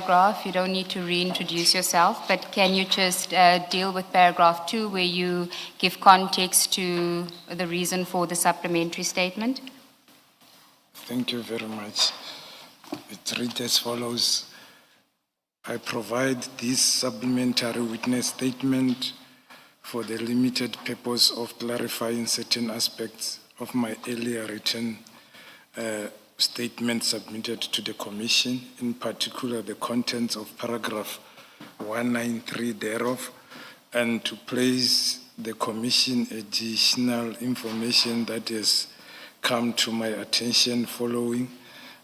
paragraph. You don't need to reintroduce yourself, but can you just deal with paragraph 2 where you give context to the reason for the supplementary statement? Thank you very much. It reads as follows. I provide this supplementary witness statement for the limited purpose of clarifying certain aspects of my earlier written statement submitted to the Commission, in particular the contents of paragraph 193 thereof, and to place the Commission additional information that has come to my attention following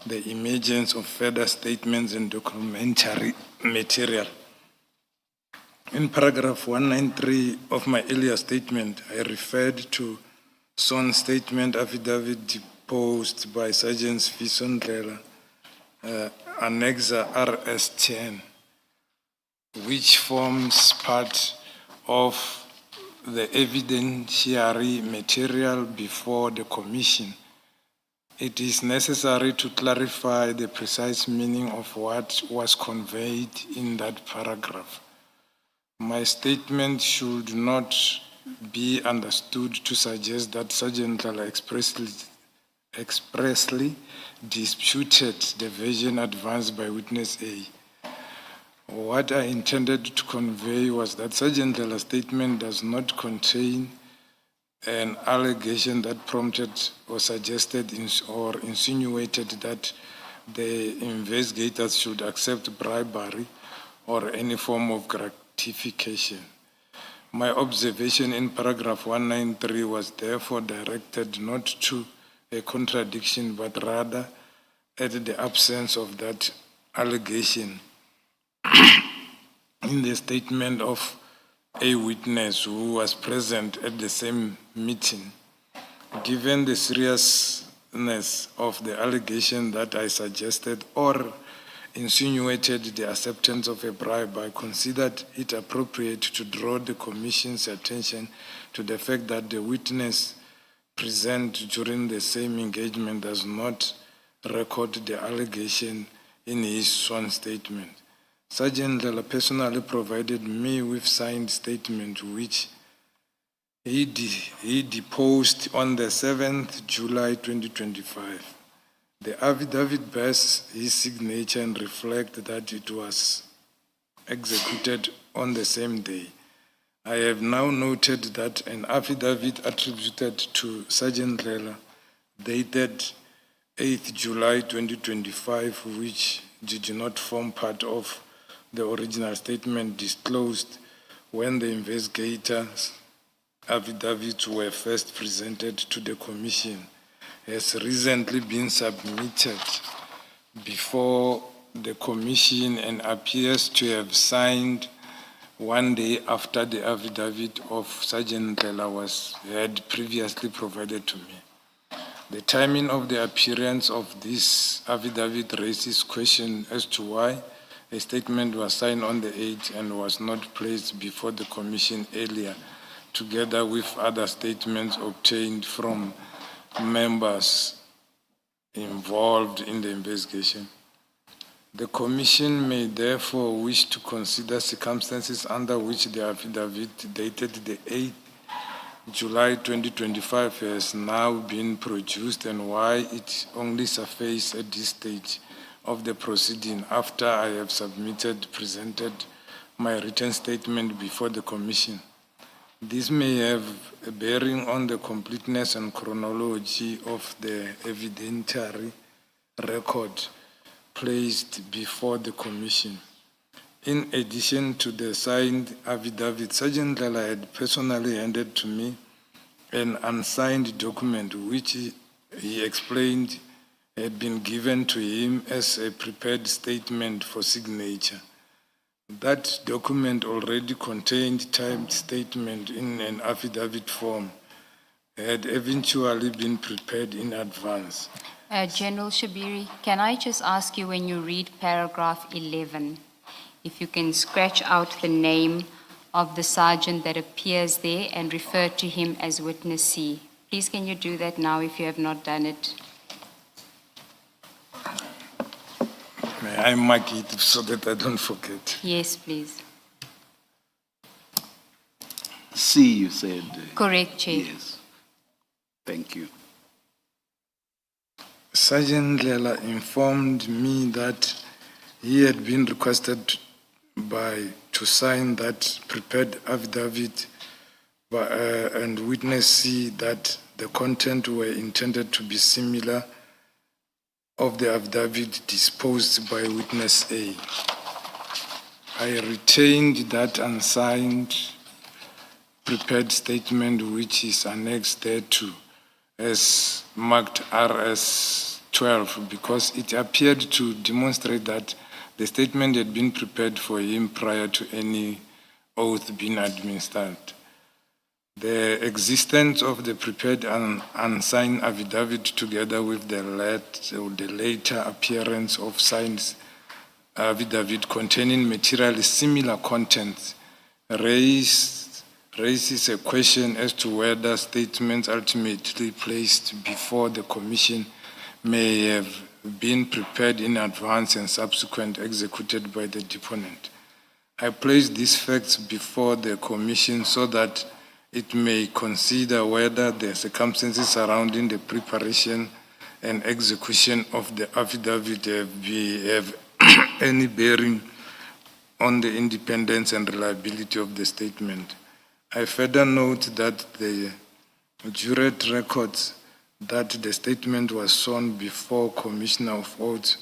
the emergence of further statements and documentary material. In paragraph 193 of my earlier statement, I referred to sworn statement affidavit deposed by Sergeant Fison Ndlela, Annexa RS10, which forms part of the evidentiary material before the Commission. It is necessary to clarify the precise meaning of what was conveyed in that paragraph. My statement should not be understood to suggest that Sergeant Ndlela expressly disputed the version advanced by witness A. What I intended to convey was that Sergeant Ndlela's statement does not contain an allegation that prompted or suggested or insinuated that the investigators should accept bribery or any form of gratification. My observation in paragraph 193 was therefore directed not to a contradiction, but rather at the absence of that allegation in the statement of a witness who was present at the same meeting. Given the seriousness of the allegation that I suggested or insinuated the acceptance of a bribe, I considered it appropriate to draw the Commission's attention to the fact that the witness present during the same engagement does not record the allegation in his sworn statement. Sergeant Ndlela personally provided me with signed statement which he deposed on the 7th July 2025. The affidavit bears his signature and reflects that it was executed on the same day. I have now noted that an affidavit attributed to Sergeant Ndlela dated 8th July 2025, which did not form part of the original statement disclosed when the investigators' affidavits were first presented to the Commission, has recently been submitted before the Commission and appears to have signed one day after the affidavit of Sergeant Ndlela had previously provided to me. The timing of the appearance of this affidavit raises question as to why a statement was signed on the 8th and was not placed before the Commission earlier, together with other statements obtained from members involved in the investigation. The Commission may therefore wish to consider circumstances under which the affidavit dated the 8th July 2025 has now been produced and why it only surfaced at this stage of the proceeding after I have presented my written statement before the Commission. This may have a bearing on the completeness and chronology of the evidentiary record placed before the Commission. In addition to the signed affidavit, Sergeant Ndlela had personally handed to me an unsigned document which he explained had been given to him as a prepared statement for signature. That document already contained typed statement in an affidavit form, had eventually been prepared in advance. General Shibiri, can I just ask you, when you read paragraph 11, if you can scratch out the name of the sergeant that appears there and refer to him as witness C? Please, can you do that now if you have not done it? May I mark it so that I don't forget. Yes, please. C, you said. Correct, Chair. Yes. Thank you. Sergeant Lela informed me that he had been requested to sign that prepared affidavit and witness C that the content were intended to be similar of the affidavit disposed by witness A. I retained that unsigned prepared statement which is annexed thereto as marked RS 12 because it appeared to demonstrate that the statement had been prepared for him prior to any oath being administered. The existence of the prepared and unsigned affidavit together with the later appearance of signed affidavit containing materially similar contents raises a question as to whether statements ultimately placed before the Commission may have been prepared in advance and subsequently executed by the deponent. I place these facts before the Commission so that it may consider whether the circumstances surrounding the preparation and execution of the affidavit have any bearing on the independence and reliability of the statement. I further note that the jurate records that the statement was sworn before Commissioner of Oaths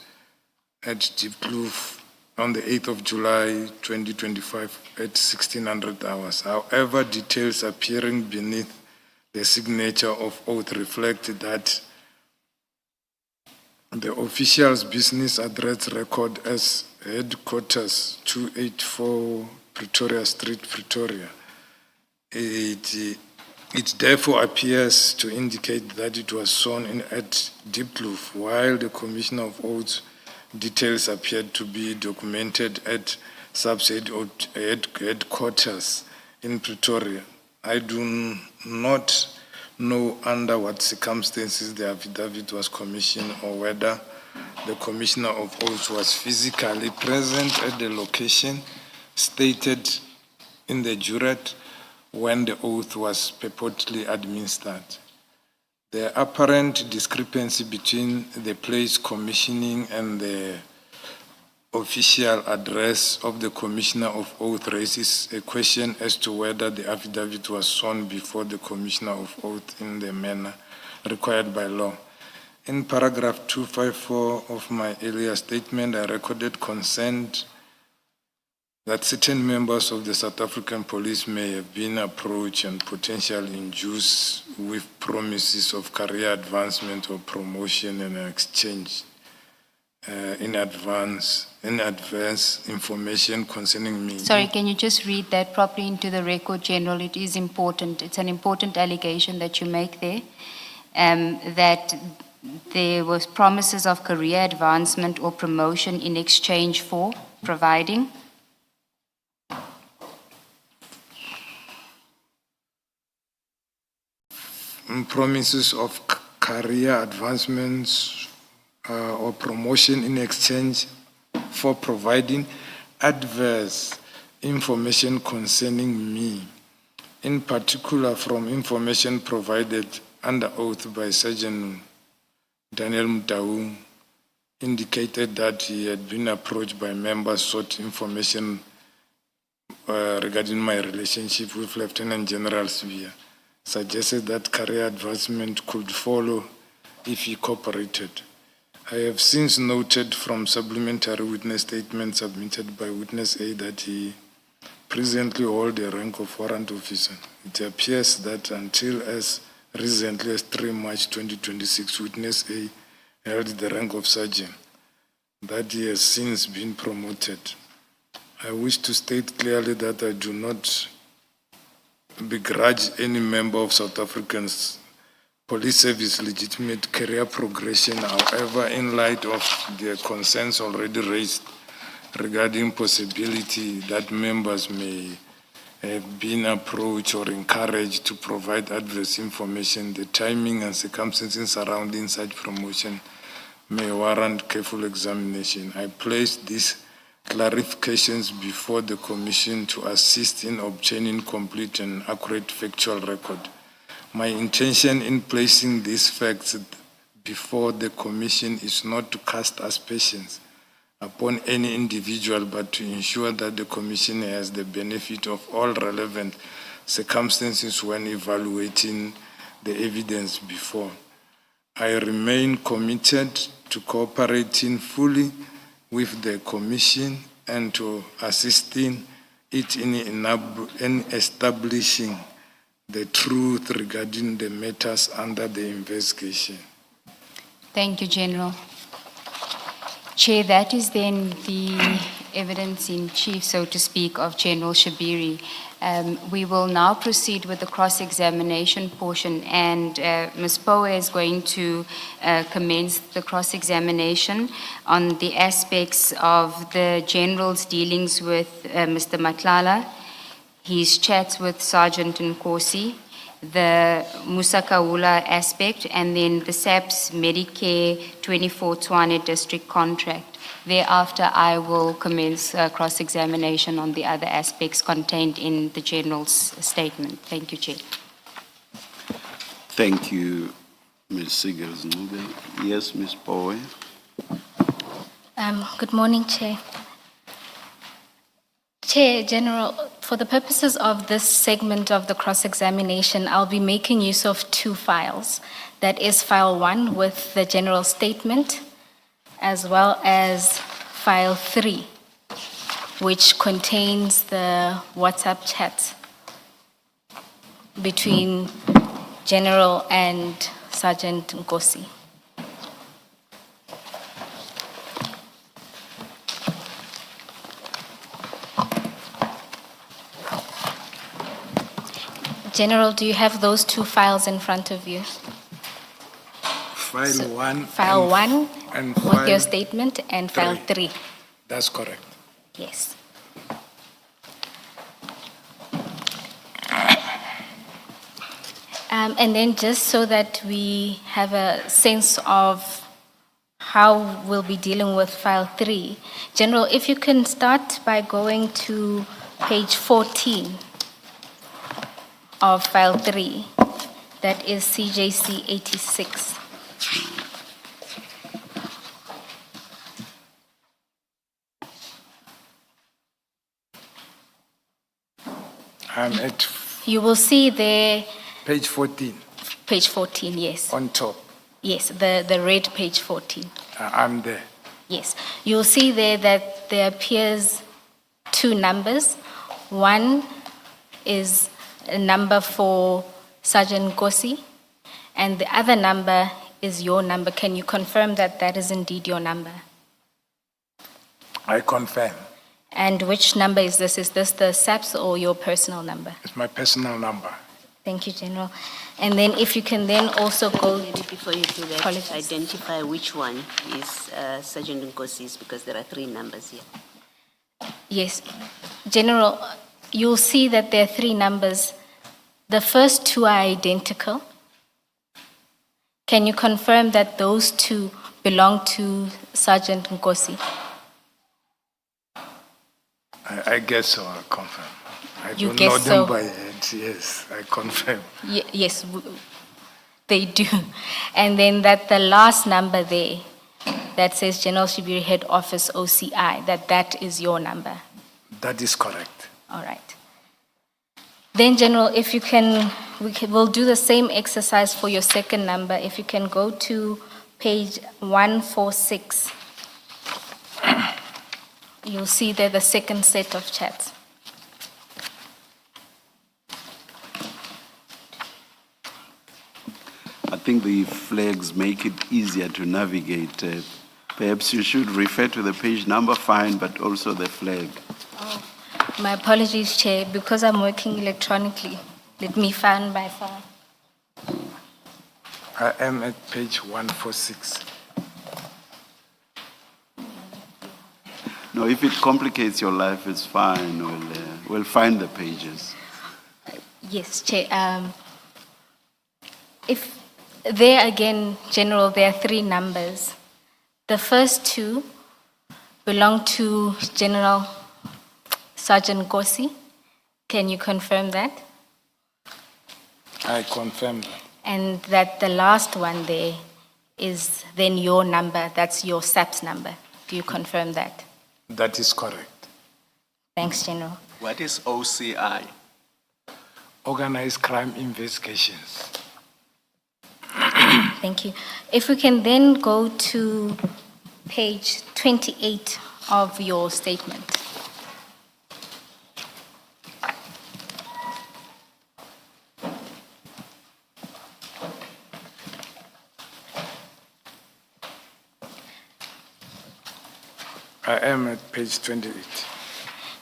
at Diepkloof on the 8th of July 2025 at 1600 hours. However, details appearing beneath the signature of oath reflect that the official's business address record as headquarters 284 Pretoria Street, Pretoria. It therefore appears to indicate that it was sworn in at Diepkloof, while the Commissioner of Oaths details appeared to be documented at subset headquarters in Pretoria. I do not know under what circumstances the affidavit was commissioned or whether the Commissioner of Oaths was physically present at the location stated in the jurate when the oath was purportedly administered. The apparent discrepancy between the place commissioning and the official address of the Commissioner of Oath raises a question as to whether the affidavit was sworn before the Commissioner of Oath in the manner required by law. In paragraph 254 of my earlier statement, I recorded consent that certain members of the South African Police may have been approached and potentially induced with promises of career advancement or promotion in exchange in advance information concerning me. Sorry, can you just read that properly into the record, General? It is important. It's an important allegation that you make there, that there was promises of career advancement or promotion in exchange for providing. Promises of career advancements or promotion in exchange for providing adverse information concerning me, in particular from information provided under oath by Sergeant Daniel Mutau, indicated that he had been approached by members sought information regarding my relationship with Lieutenant General Sivia, suggested that career advancement could follow if he cooperated. I have since noted from supplementary witness statements submitted by witness A that he presently holds the rank of warrant officer. It appears that until as recently as 3 March 2026, witness A held the rank of sergeant, that he has since been promoted. I wish to state clearly that I do not begrudge any member of South African's police service legitimate career progression. However, in light of the concerns already raised regarding possibility that members may have been approached or encouraged to provide adverse information, the timing and circumstances surrounding such promotion may warrant careful examination. I place these clarifications before the Commission to assist in obtaining complete and accurate factual record. My intention in placing these facts before the Commission is not to cast aspersions upon any individual, but to ensure that the Commission has the benefit of all relevant circumstances when evaluating the evidence before. I remain committed to cooperating fully with the Commission and to assisting it in establishing the truth regarding the matters under the investigation. Thank you, General. Chair, that is then the evidence in chief, so to speak, of General Shibiri. We will now proceed with the cross-examination portion, and Ms. Poe is going to commence the cross-examination on the aspects of the General's dealings with Mr. Matlala, his chats with Sergeant Nkosi, the Musakaula aspect, and then the SAPS Medicare 24 Tshwane district contract. Thereafter, I will commence cross-examination on the other aspects contained in the General's statement. Thank you, Chair. Thank you, Ms. Sigels-Nube. Yes, Ms. Poe. Good morning, Chair. Chair, General, for the purposes of this segment of the cross-examination, I'll be making use of two files. That is file 1 with the general statement, as well as file 3, which contains the WhatsApp chat between General and Sergeant Nkosi. General, do you have those two files in front of you? File 1 File 1 and with file your statement, and file 3. That's correct. Yes. And then just so that we have a sense of how we'll be dealing with file 3, General, if you can start by going to page 14 of file 3, that is CJC 86. I'm at You will see there, page 14 page 14, yes. on top. Yes, the red page 14. I'm there. Yes, you'll see there that there appears two numbers. One is a number for Sergeant Nkosi, and the other number is your number. Can you confirm that that is indeed your number? I confirm. And which number is this? Is this the SAPS or your personal number? It's my personal number. Thank you, General. And then if you can then also go Maybe before you do that, Apologies. identify which one is Sergeant Nkosi's, because there are 3 numbers here. Yes, General, you'll see that there are 3 numbers. The first 2 are identical. Can you confirm that those 2 belong to Sergeant Nkosi? I guess so, I confirm. I You don't guess know so? them by head. Yes, I confirm. Yes, they do. And then that the last number there, that says General Shibiri Head Office OCI, that is your number. That is correct. All right. Then, General, if you can, we'll do the same exercise for your second number. If you can go to page 146, you'll see there the second set of chats. I think the flags make it easier to navigate. Perhaps you should refer to the page number, fine, but also the flag. My apologies, Chair, because I'm working electronically. Let me find by file. I am at page 146. No, if it complicates your life, it's fine. We'll find the pages. Yes, Chair. If there again, General, there are 3 numbers. The first two belong to General Sergeant Nkosi. Can you confirm that? I confirm that. And that the last one there is then your number, that's your SAPS number. Do you confirm that? That is correct. Thanks, General. What is OCI? Organized crime investigations. Thank you. If we can then go to page 28 of your statement. I am at page 28.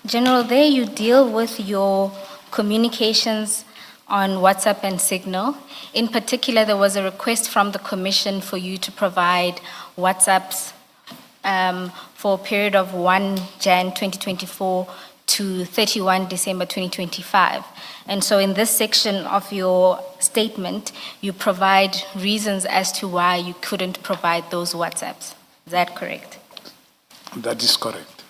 General, there you deal with your communications on WhatsApp and Signal. In particular, there was a request from the Commission for you to provide WhatsApps for a period of 1 Jan 2024 to 31 December 2025. And so in this section of your statement, you provide reasons as to why you couldn't provide those WhatsApps. Is that correct? That is correct.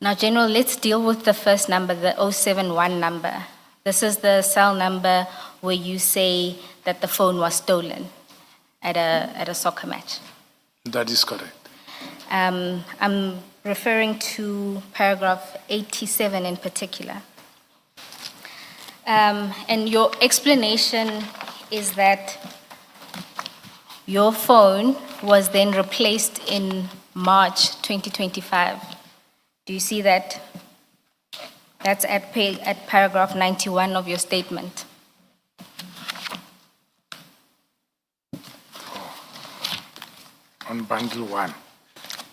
Now, General, let's deal with the first number, the 071 number. This is the cell number where you say that the phone was stolen at a soccer match. That is correct. I'm referring to paragraph 87 in particular. And your explanation is that your phone was then replaced in March 2025. Do you see that? That's at paragraph 91 of your statement. On bundle 1.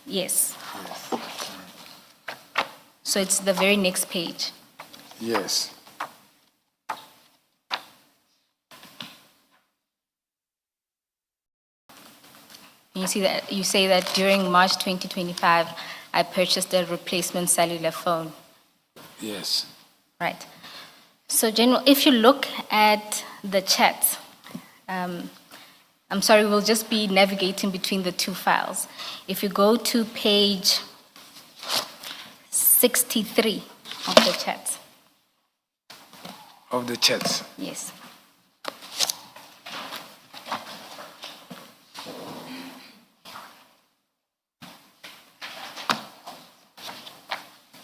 Yes. So it's the very next page. Yes. You see that you say that during March 2025, I purchased a replacement cellular phone. Yes. Right. So, General, if you look at the chat, I'm sorry, we'll just be navigating between the two files. If you go to page 63 of the chat. Of the chats. Yes.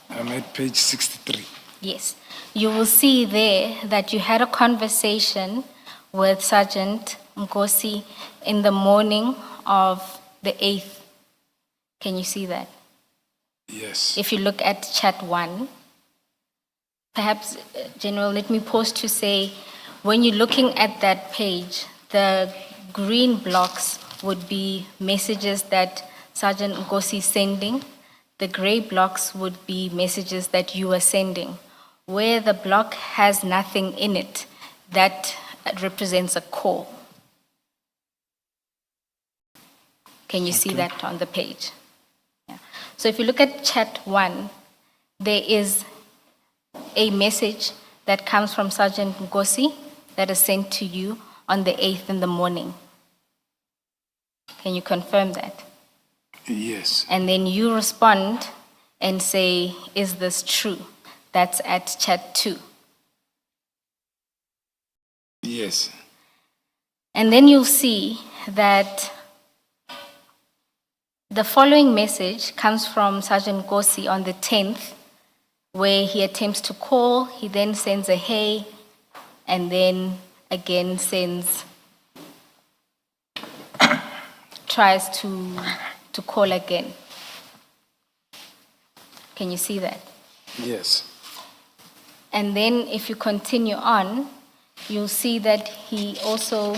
I'm at page 63. Yes. You will see there that you had a conversation with Sergeant Nkosi in the morning of the 8th. Can you see that? Yes. If you look at chat 1, perhaps, General, let me pause to say, when you're looking at that page, the green blocks would be messages that Sergeant Nkosi is sending. The gray blocks would be messages that you are sending. Where the block has nothing in it, that represents a call. Can you see that on the page? Yeah. So if you look at chat 1, there is a message that comes from Sergeant Nkosi that is sent to you on the 8th in the morning. Can you confirm that? Yes. And then you respond and say, is this true? That's at chat 2. Yes. And then you'll see that the following message comes from Sergeant Nkosi on the 10th, where he attempts to call, he then sends a hey, and then again tries to call again. Can you see that? Yes. And then if you continue on, you'll see that he also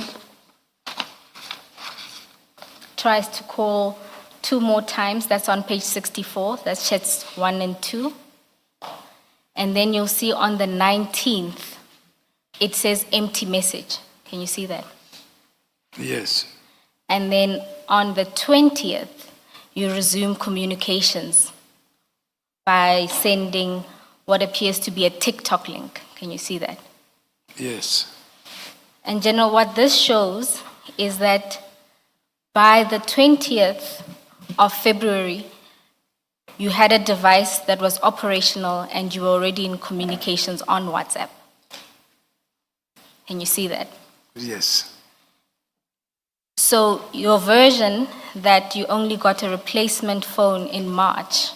tries to call 2 more times. That's on page 64. That's chats 1 and 2. And then you'll see on the 19th, it says empty message. Can you see that? Yes. And then on the 20th, you resume communications by sending what appears to be a TikTok link. Can you see that? Yes. And General, what this shows is that by the 20th of February, you had a device that was operational and you were already in communications on WhatsApp. Can you see that? Yes. So your version that you only got a replacement phone in March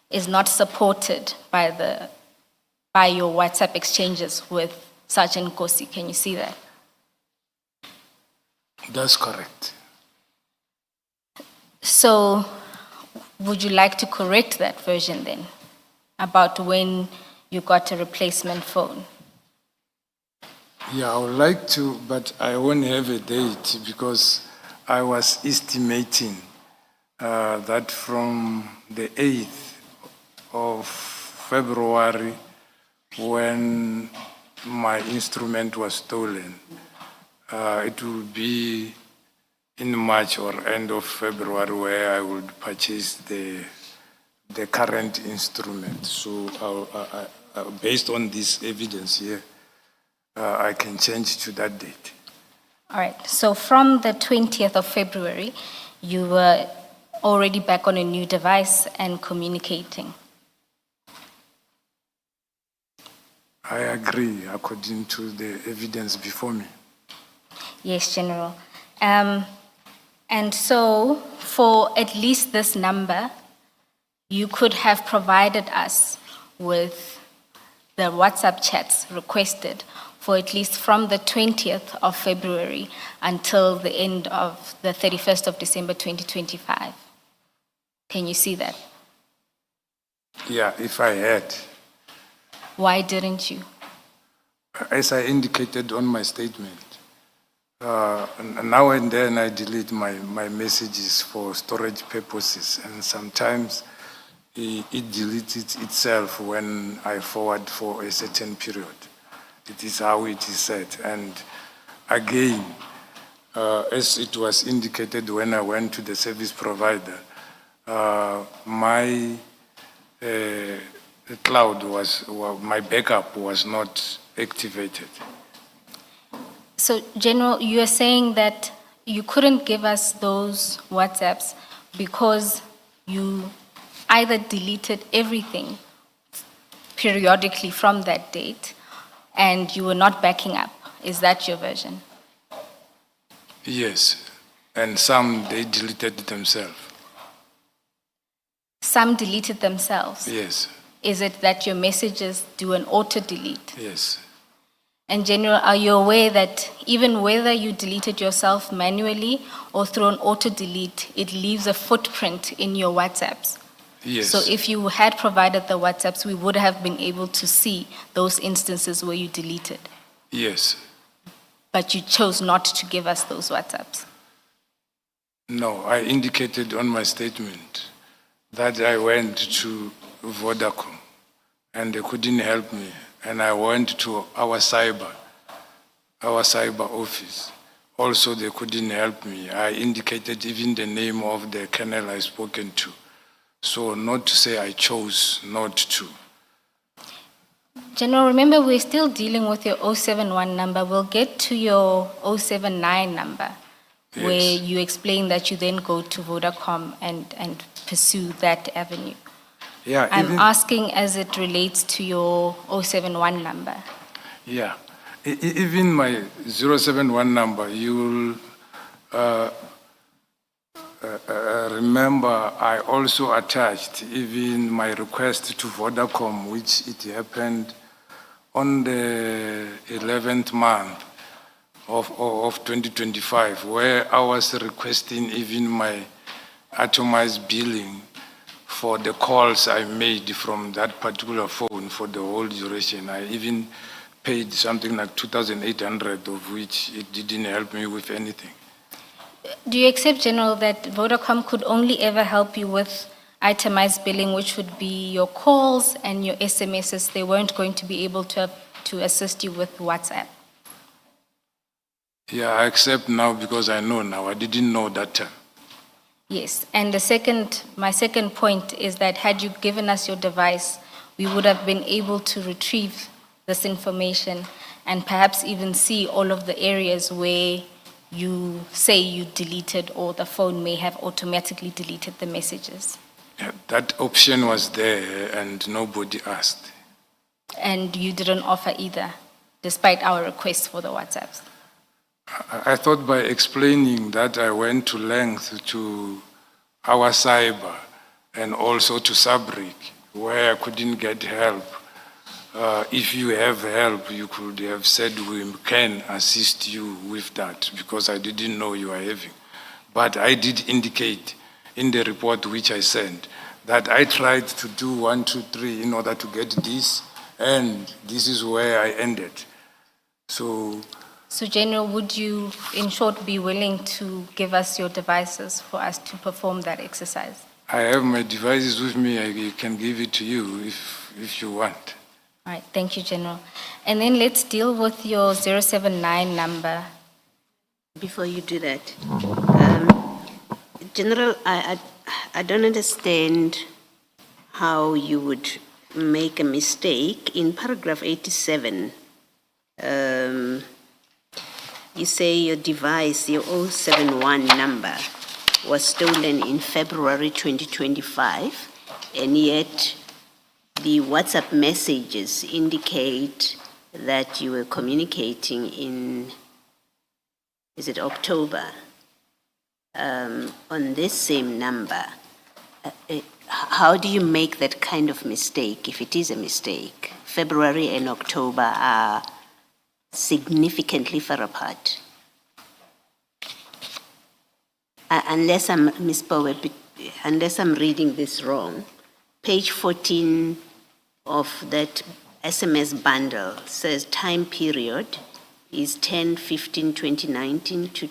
is not supported by your WhatsApp exchanges with Sergeant Nkosi. Can you see that? That's correct. So would you like to correct that version then about when you got a replacement phone? Yeah, I would like to, but I won't have a date because I was estimating that from the 8th of February, when my instrument was stolen, it will be in March or end of February where I would purchase the current instrument. So based on this evidence here, I can change to that date. All right, so from the 20th of February, you were already back on a new device and communicating. I agree, according to the evidence before me. Yes, General. And so for at least this number, you could have provided us with the WhatsApp chats requested for at least from the 20th of February until the end of the 31st of December 2025. Can you see that? Yeah, if I had. Why didn't you? As I indicated on my statement, now and then I delete my messages for storage purposes, and sometimes it deletes itself when I forward for a certain period. It is how it is set. And again, as it was indicated when I went to the service provider, my my backup was not activated. So, General, you are saying that you couldn't give us those WhatsApps because you either deleted everything periodically from that date and you were not backing up. Is that your version? Yes, and some they deleted themselves. Some deleted themselves. Yes, Is it that your messages do an auto-delete? yes. And General, are you aware that even whether you deleted yourself manually or through an auto-delete, it leaves a footprint in your WhatsApps? Yes. So if you had provided the WhatsApps, we would have been able to see those instances where you deleted. Yes. But you chose not to give us those WhatsApps. No, I indicated on my statement that I went to Vodacom and they couldn't help me. And I went to our cyber office. Also, they couldn't help me. I indicated even the name of the colonel I spoken to. So not to say I chose not to. General, remember we're still dealing with your 071 number. We'll get to your 079 number, Yes. where you explain that you then go to Vodacom and pursue that avenue. Yeah, I'm asking as it relates to your 071 number. Yeah, even my 071 number, you'll remember I also attached even my request to Vodacom, which it happened on the 11th month of 2025, where I was requesting even my atomized billing for the calls I made from that particular phone for the whole duration. I even paid something like 2,800, of which it didn't help me with anything. Do you accept, General, that Vodacom could only ever help you with itemized billing, which would be your calls and your SMSs? They weren't going to be able to assist you with WhatsApp. Yeah, I accept now because I know now. I didn't know that time. Yes, and my second point is that had you given us your device, we would have been able to retrieve this information and perhaps even see all of the areas where you say you deleted or the phone may have automatically deleted the messages. Yeah, that option was there and nobody asked. And you didn't offer either, despite our request for the WhatsApps. I thought by explaining that I went to length to our cyber and also to Sabrik, where I couldn't get help. If you have help, you could have said we can assist you with that, because I didn't know you were having. But I did indicate in the report which I sent that I tried to do 1, 2, 3 in order to get this, and this is where I ended. So General, would you, in short, be willing to give us your devices for us to perform that exercise? I have my devices with me. I can give it to you if you want. All right, thank you, General. And then let's deal with your 079 number. Before you do that, General, I don't understand how you would make a mistake. In paragraph 87, you say your device, your 071 number, was stolen in February 2025, and yet the WhatsApp messages indicate that you were communicating in, is it October, on this same number. How do you make that kind of mistake, if it is a mistake? February and October are significantly far apart. Unless I'm, Ms. Power, unless I'm reading this wrong, page 14 of that SMS bundle says time period is 10/15/2019 to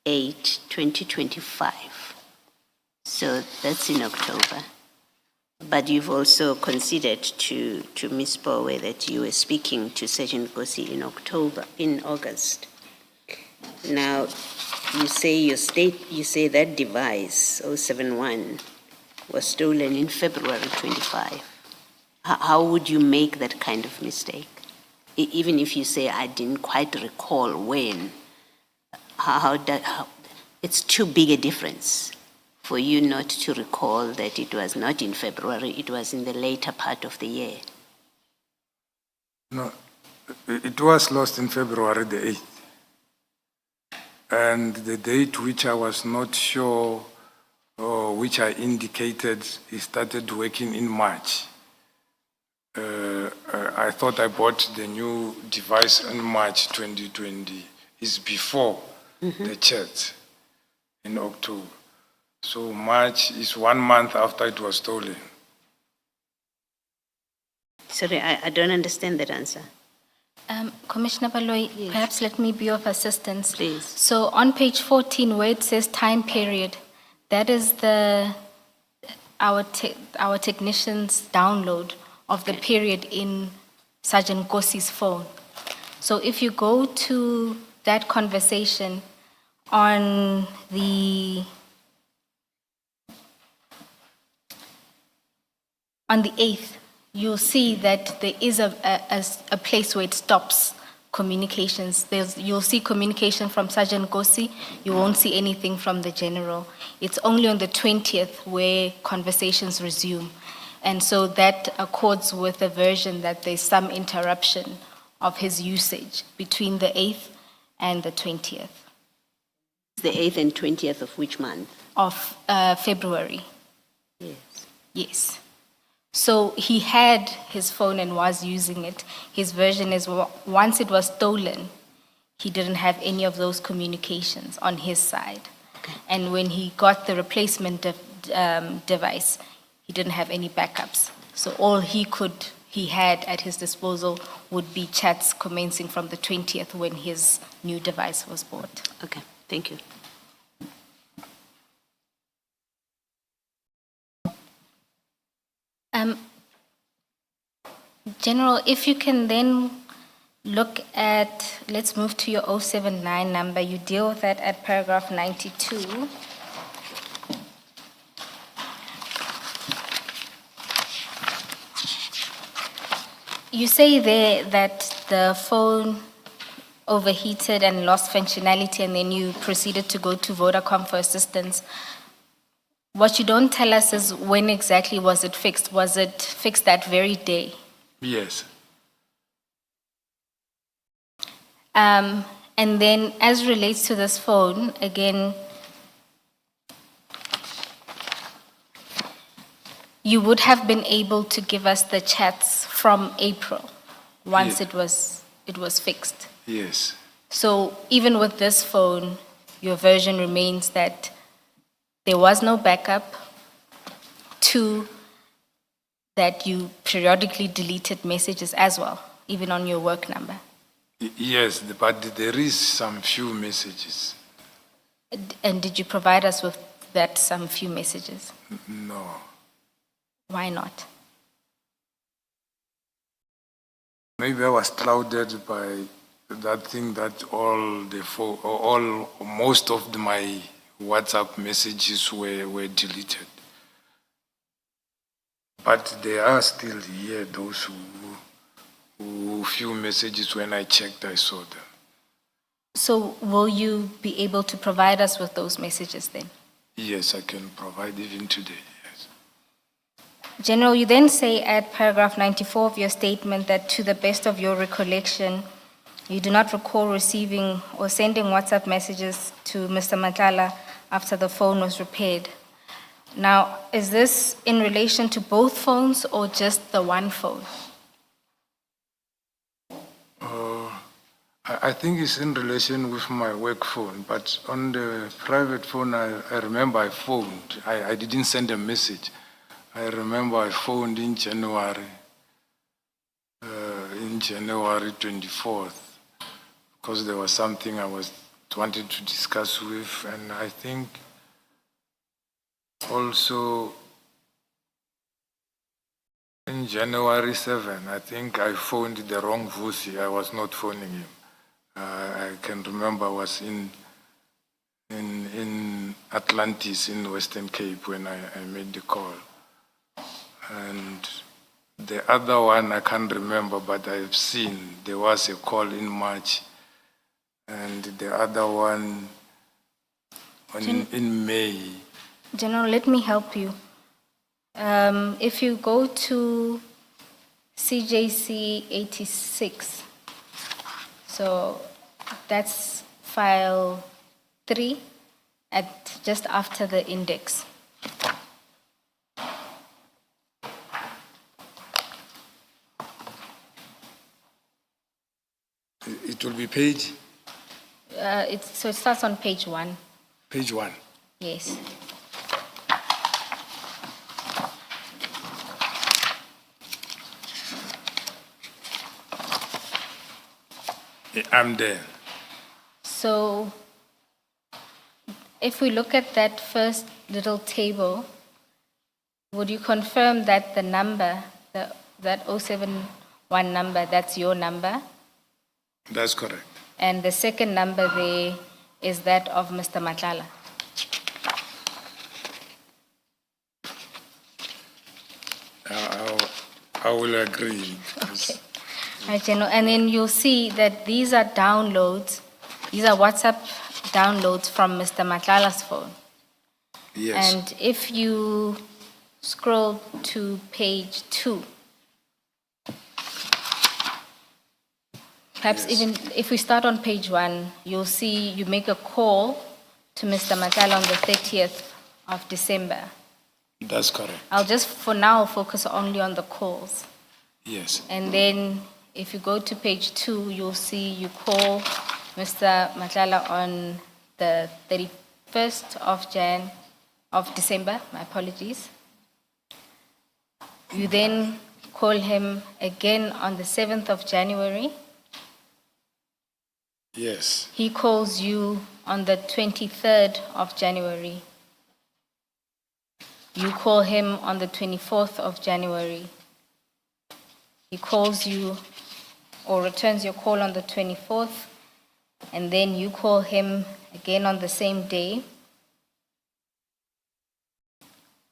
10/8/2025. So that's in October. But you've also considered to Ms. Power that you were speaking to Sergeant Kosi in August. Now, you say that device, 071, was stolen in February 25. How would you make that kind of mistake? Even if you say, I didn't quite recall when, it's too big a difference for you not to recall that it was not in February, it was in the later part of the year. No, it was lost in February the 8th. And the date which I was not sure, or which I indicated, he started working in March. I thought I bought the new device in March 2020. It's before the chat in October. So March is 1 month after it was stolen. Sorry, I don't understand that answer. Commissioner Baloyi, perhaps let me be of assistance. Please. So on page 14, where it says time period, that is our technician's download of the period in Sergeant Kosi's phone. So if you go to that conversation on the 8th, you'll see that there is a place where it stops communications. You'll see communication from Sergeant Kosi. You won't see anything from the general. It's only on the 20th where conversations resume. And so that accords with the version that there's some interruption of his usage between the 8th and the 20th. The 8th and 20th of which month? Of February. Yes. Yes. So he had his phone and was using it. His version is once it was stolen, he didn't have any of those communications on his side. Okay. And when he got the replacement device, he didn't have any backups. So all he had at his disposal would be chats commencing from the 20th when his new device was bought. Okay, thank you. General, if you can then look at, let's move to your 079 number. You deal with that at paragraph 92. You say there that the phone overheated and lost functionality, and then you proceeded to go to Vodacom for assistance. What you don't tell us is when exactly was it fixed? Was it fixed that very day? Yes. And then as relates to this phone, again, you would have been able to give us the chats from April once Yeah. it was fixed. Yes. So even with this phone, your version remains that there was no backup. 2, that you periodically deleted messages as well, even on your work number. Yes, but there is some few messages. And did you provide us with that some few messages? No. Why not? Maybe I was clouded by that thing that most of my WhatsApp messages were deleted. But they are still here, those who few messages when I checked, I saw them. So will you be able to provide us with those messages then? Yes, I can provide even today, yes. General, you then say at paragraph 94 of your statement that to the best of your recollection, you do not recall receiving or sending WhatsApp messages to Mr. Matlala after the phone was repaired. Now, is this in relation to both phones or just the one phone? I think it's in relation with my work phone, but on the private phone, I remember I phoned. I didn't send a message. I remember I phoned in January 24th, because there was something I wanted to discuss with, and I think also in January 7, I think I phoned the wrong Vusi. I was not phoning him. I can remember I was in Atlantis in Western Cape when I made the call. And the other one I can't remember, but I've seen there was a call in March, and the other one in May. General, let me help you. If you go to CJC 86, so that's file 3 at just after the index. It will be page So it starts on page 1. 1. Yes. I'm there. So if we look at that first little table, would you confirm that the number, that 071 number, that's your number? That's correct. And the second number there is that of Mr. Matlala? I will agree. Okay. Right, General. And then you'll see that these are downloads, these are WhatsApp downloads from Mr. Matlala's phone. Yes. And if you scroll to page 2, perhaps Yes. even if we start on page 1, you'll see you make a call to Mr. Matlala on the 30th of December. That's correct. I'll just for now focus only on the calls. Yes. And then if you go to page 2, you'll see you call Mr. Matlala on the 31st of December, my apologies. You then call him again on the 7th of January. Yes. He calls you on the 23rd of January. You call him on the 24th of January. He calls you or returns your call on the 24th, and then you call him again on the same day.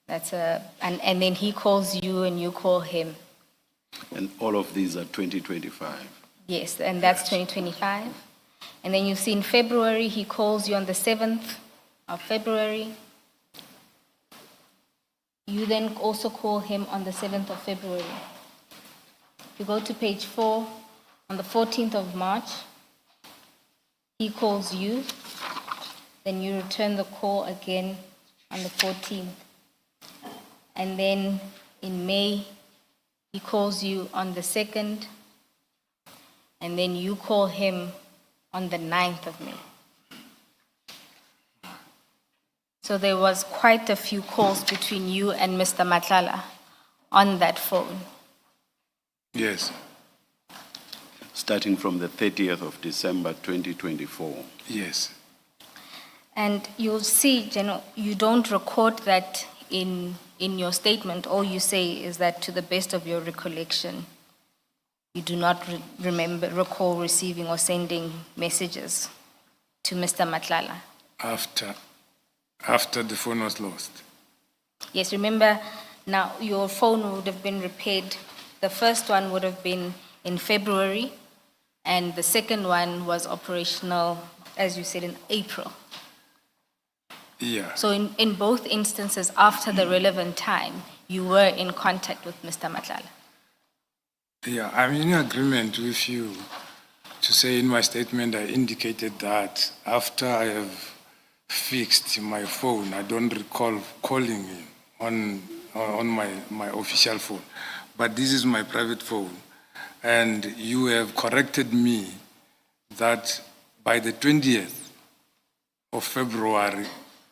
And then he calls you and you call him. And all of these are 2025. Yes, and that's 2025. And then you see in February, he calls you on the 7th of February. You then also call him on the 7th of February. If you go to page 4, on the 14th of March, he calls you. Then you return the call again on the 14th. And then in May, he calls you on the 2nd. And then you call him on the 9th of May. So there was quite a few calls between you and Mr. Matlala on that phone. Yes, Starting from the 30th of December 2024. yes. And you'll see, General, you don't record that in your statement. All you say is that to the best of your recollection, you do not recall receiving or sending messages to Mr. Matlala. After the phone was lost. Yes, remember, now your phone would have been repaired. The first one would have been in February, and the second one was operational, as you said, in April. Yeah. So in both instances, after the relevant time, you were in contact with Mr. Matlala. Yeah, I'm in agreement with you to say in my statement I indicated that after I have fixed my phone, I don't recall calling him on my official phone. But this is my private phone. And you have corrected me that by the 20th of February,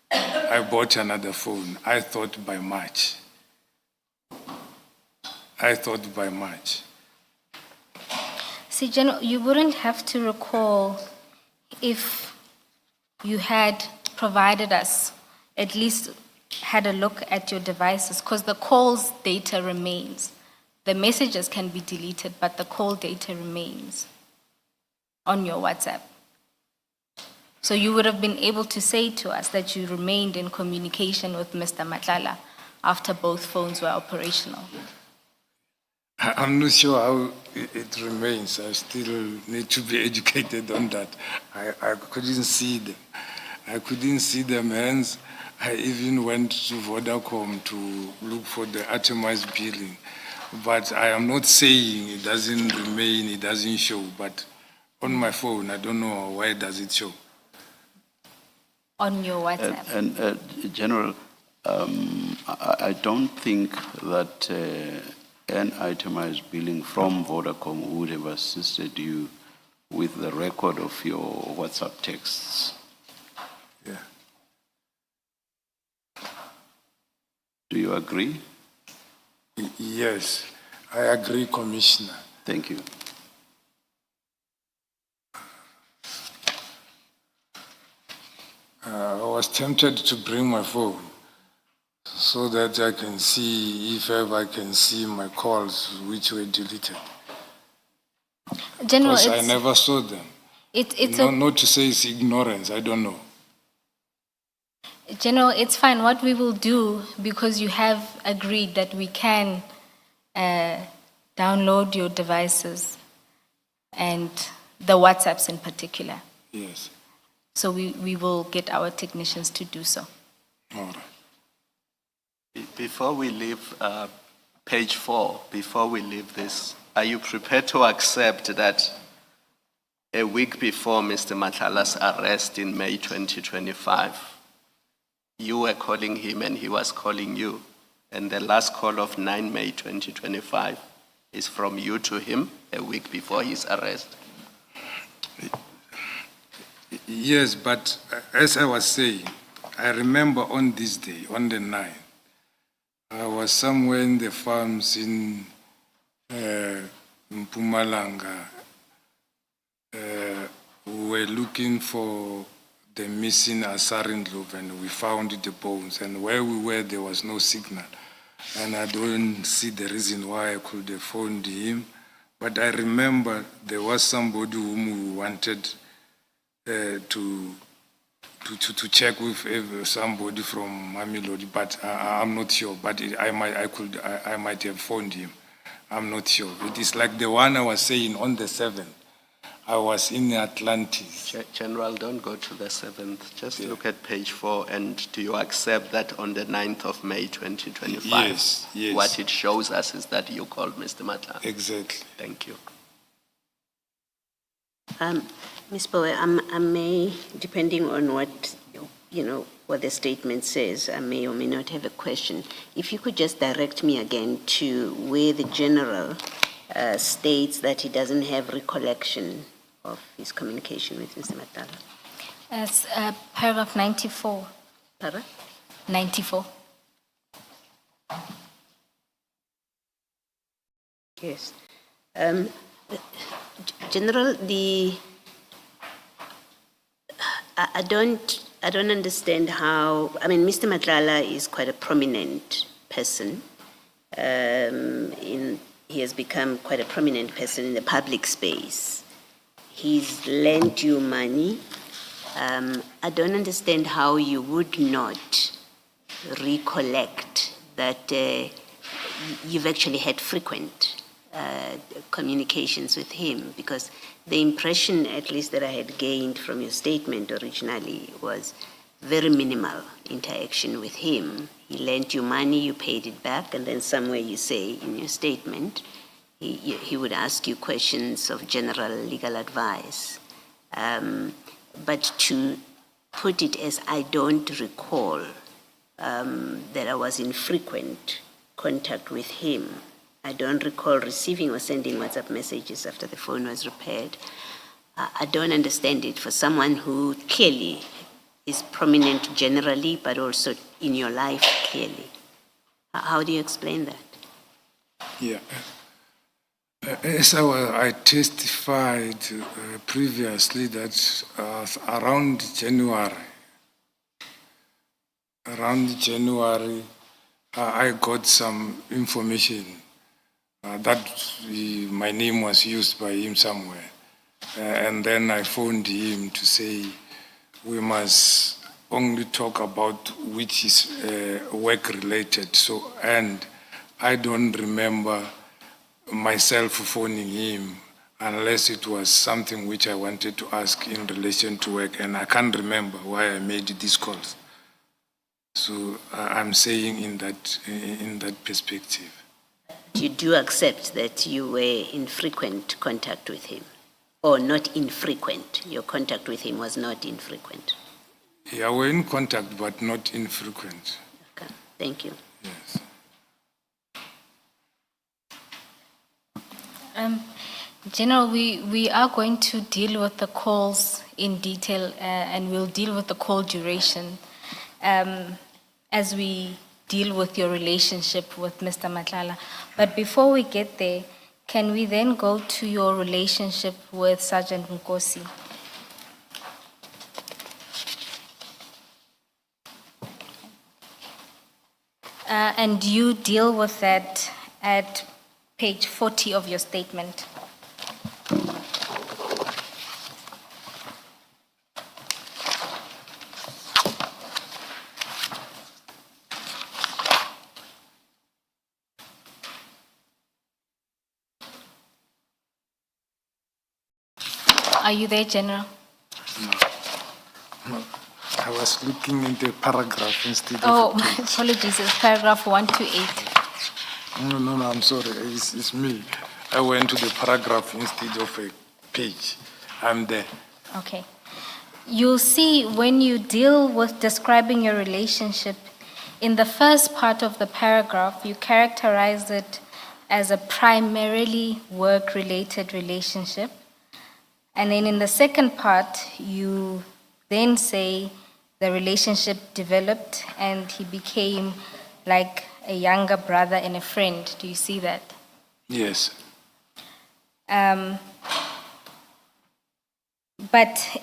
I bought another phone. I thought by March. See, General, you wouldn't have to recall if you had provided us, at least had a look at your devices, because the call's data remains. The messages can be deleted, but the call data remains on your WhatsApp. So you would have been able to say to us that you remained in communication with Mr. Matlala after both phones were operational. I'm not sure how it remains. I still need to be educated on that. I couldn't see them. I couldn't see them, hence I even went to Vodacom to look for the itemized billing. But I am not saying it doesn't remain, it doesn't show. But on my phone, I don't know why does it show. On your WhatsApp. And General, I don't think that an itemized billing from Vodacom would have assisted you with the record of your WhatsApp texts. Yeah. Do you agree? Yes, I agree, Commissioner. Thank you. I was tempted to bring my phone so that I can see if ever I can see my calls which were deleted. General, Because I never saw them. Not to say it's ignorance, I don't know. General, it's fine. What we will do, because you have agreed that we can download your devices and the WhatsApps in particular. Yes. So we will get our technicians to do so. All right. Before we leave page 4, before we leave this, are you prepared to accept that a week before Mr. Matlala's arrest in May 2025, you were calling him and he was calling you, and the last call of 9 May 2025 is from you to him a week before his arrest? Yes, but as I was saying, I remember on this day, on the 9th, I was somewhere in the farms in Mpumalanga. We were looking for the missing Asarindlov, and we found the bones. And where we were, there was no signal. And I don't see the reason why I could have phoned him. But I remember there was somebody whom we wanted to check with somebody from Mamelodi, but I'm not sure. But I might have phoned him. I'm not sure. It is like the one I was saying on the 7th. I was in Atlantis. General, don't go to the 7th. Just look at page 4, and do you accept that on the 9th of May 2025? Yes, yes. What it shows us is that you called Mr. Madlanga. Exactly. Thank you. Ms. Bowe, I may, depending on what, what the statement says, I may or may not have a question. If you could just direct me again to where the general states that he doesn't have recollection of his communication with Mr. Madlanga. As paragraph 94. Para? 94. Yes. General, I don't understand how, Mr. Madlanga is quite a prominent person. He has become quite a prominent person in the public space. He's lent you money. I don't understand how you would not recollect that you've actually had frequent communications with him, because the impression, at least that I had gained from your statement originally, was very minimal interaction with him. He lent you money, you paid it back, and then somewhere you say in your statement, he would ask you questions of general legal advice. But to put it as I don't recall that I was in frequent contact with him, I don't recall receiving or sending WhatsApp messages after the phone was repaired. I don't understand it for someone who clearly is prominent generally, but also in your life clearly. How do you explain that? Yeah. As I testified previously that around January, I got some information that my name was used by him somewhere. And then I phoned him to say we must only talk about which is work related. So, and I don't remember myself phoning him unless it was something which I wanted to ask in relation to work, and I can't remember why I made these calls. So I'm saying in that perspective. You do accept that you were in frequent contact with him, or not infrequent? Your contact with him was not infrequent. Yeah, we're in contact, but not infrequent. Okay, thank you. Yes. General, we are going to deal with the calls in detail, and we'll deal with the call duration as we deal with your relationship with Mr. Madlanga. But before we get there, can we then go to your relationship with Sergeant Nkosi? And you deal with that at page 40 of your statement. Are you there, General? No. I was looking in the paragraph instead Oh, of my apologies. It's paragraph 1 to 8. No, I'm sorry. It's me. I went to the paragraph instead of a page. I'm there. Okay. You'll see when you deal with describing your relationship, in the first part of the paragraph, you characterize it as a primarily work-related relationship. And then in the second part, you then say the relationship developed and he became like a younger brother and a friend. Do you see that? Yes. But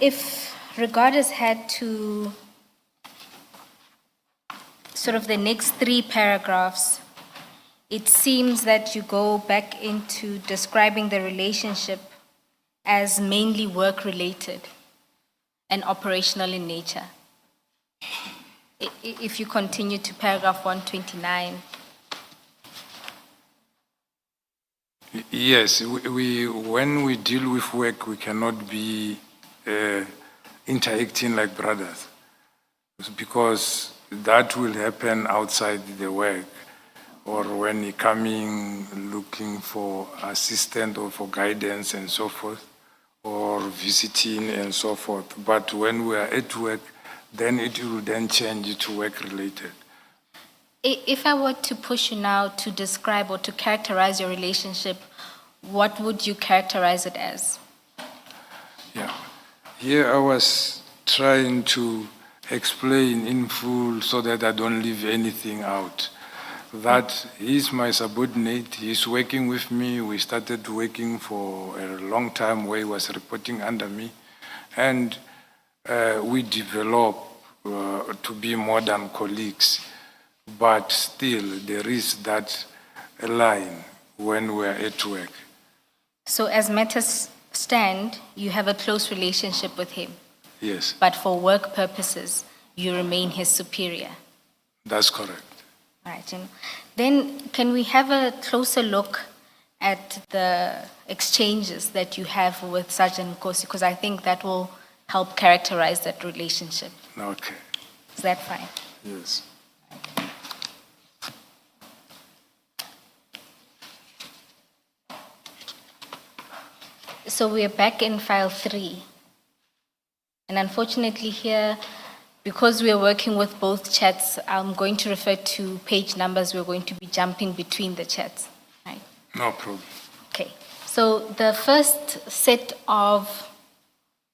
if Regardus had to, sort of the next 3 paragraphs, it seems that you go back into describing the relationship as mainly work-related and operational in nature. If you continue to paragraph 129. Yes, when we deal with work, we cannot be interacting like brothers because that will happen outside the work or when he coming looking for assistance or for guidance and so forth or visiting and so forth. But when we are at work, then it will then change to work related. If I were to push you now to describe or to characterize your relationship, what would you characterize it as? Yeah. Here I was trying to explain in full so that I don't leave anything out. That he's my subordinate, he's working with me. We started working for a long time where he was reporting under me. And we developed to be more than colleagues. But still, there is that line when we're at work. So as matters stand, you have a close relationship with him, Yes, but for work purposes, you remain his superior. that's correct. All right, General. Then can we have a closer look at the exchanges that you have with Sergeant Nkosi? Because I think that will help characterize that relationship. Okay, Is that fine? yes. So we are back in file 3. And unfortunately here, because we are working with both chats, I'm going to refer to page numbers. We're going to be jumping between the chats. Right? No problem. Okay. So the first set of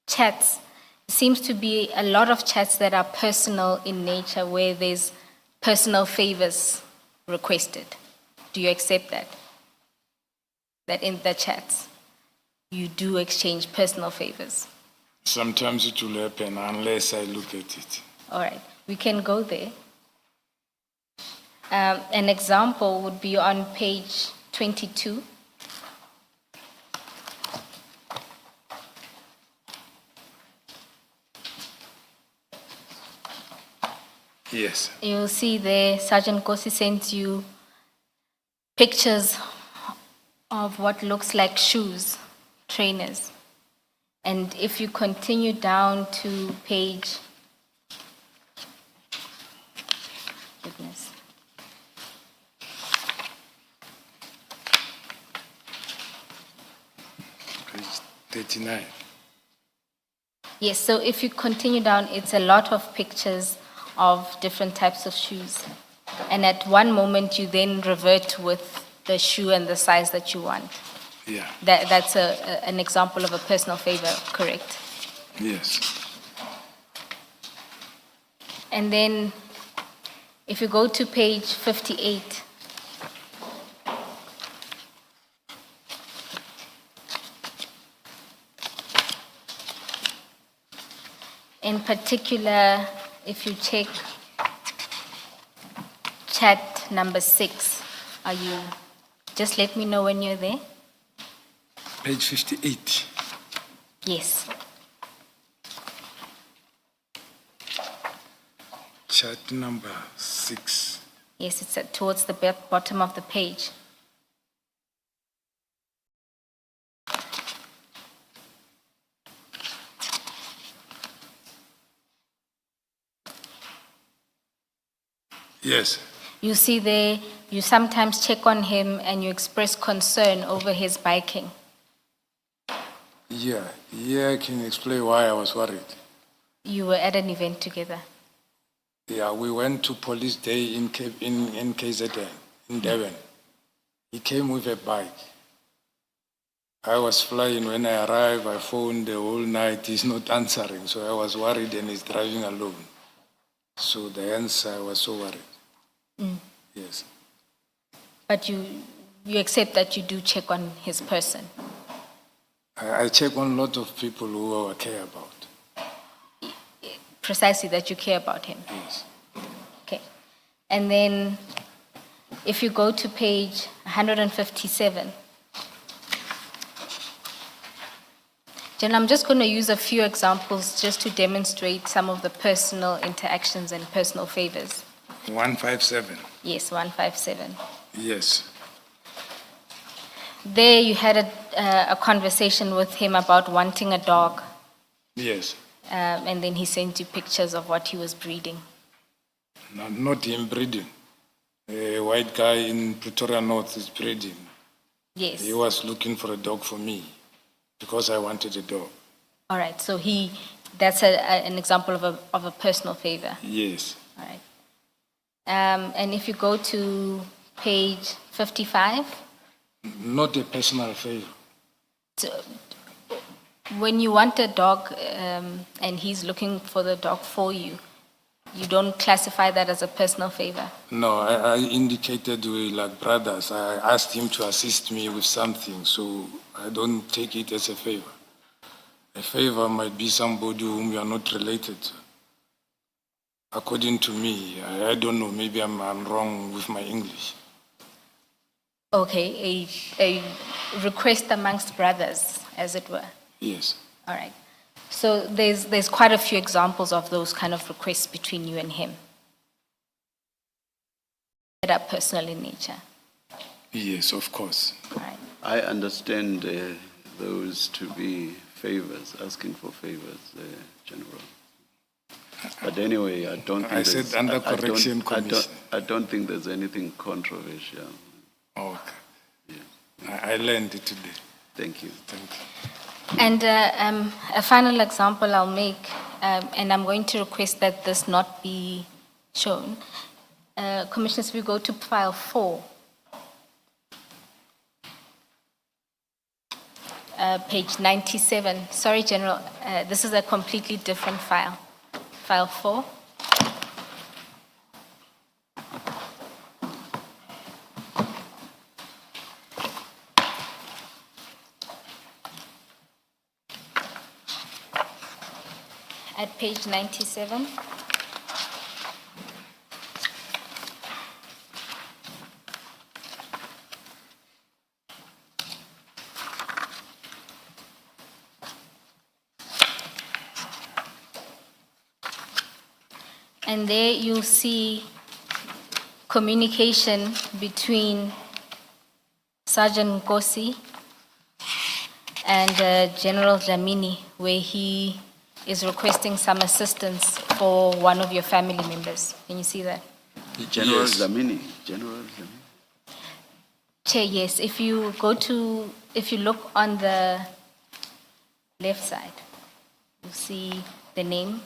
chats seems to be a lot of chats that are personal in nature, where there's personal favors requested. Do you accept that? That in the chats, you do exchange personal favors? Sometimes it will happen unless I look at it. All right, we can go there. An example would be on page 22. Yes, You'll see there, Sergeant Kosi sends you pictures of what looks like shoes, trainers. And if you continue down to page, goodness, page 39. yes, so if you continue down, it's a lot of pictures of different types of shoes. And at one moment, you then revert with the shoe and the size that you want. Yeah, That's an example of a personal favor, correct? yes. And then if you go to page 58, in particular, if you check chat number 6, are you, just let me know when you're there. Page 58. Yes. Chart number 6. Yes, it's towards the bottom of the page. Yes, You see there, you sometimes check on him and you express concern over his biking. yeah. I can explain why I was worried. You were at an event together. Yeah, we went to police day in KZN, in Devon. He came with a bike. I was flying when I arrived. I phoned the whole night. He's not answering, so I was worried, and he's driving alone. So the answer, I was so worried. Yes, But you accept that you do check on his person. I check on a lot of people who I care about. Precisely that you care about him. Yes, Okay. And then if you go to page 157, Jen, I'm just going to use a few examples just to demonstrate some of the personal interactions and personal favors. 157. Yes, 157. Yes, There you had a conversation with him about wanting a dog, Yes. and then he sent you pictures of what he was breeding. Not him breeding. A white guy in Pretoria North is breeding. Yes. He was looking for a dog for me because I wanted a dog. All right, so that's an example of a personal favor. Yes. All right. And if you go to page 55, Not a personal favor. when you want a dog and he's looking for the dog for you, you don't classify that as a personal favor. No, I indicated we like brothers. I asked him to assist me with something, so I don't take it as a favor. A favor might be somebody whom you are not related to. According to me, I don't know, maybe I'm wrong with my English. Okay, a request amongst brothers, as it were. Yes. All right. So there's quite a few examples of those kind of requests between you and him that are personal in nature. Yes, of course. All right. I understand those to be favors, asking for favors, General. But anyway, I don't think I said there's- under I don't- correction I don't- commission. I don't think there's anything controversial. Okay. Yeah. I learned it today. Thank you. Thank you. And a final example I'll make, and I'm going to request that this not be shown. Commissioners, we go to file 4. Page 97. Sorry, General, this is a completely different file. File 4. At page 97. And there you'll see communication between Sergeant Nkosi and General Dlamini, where he is requesting some assistance for one of your family members. Can you see that? General Yes. Zamini, General Zamini. Chair, yes. If you look on the left side, you'll see the name.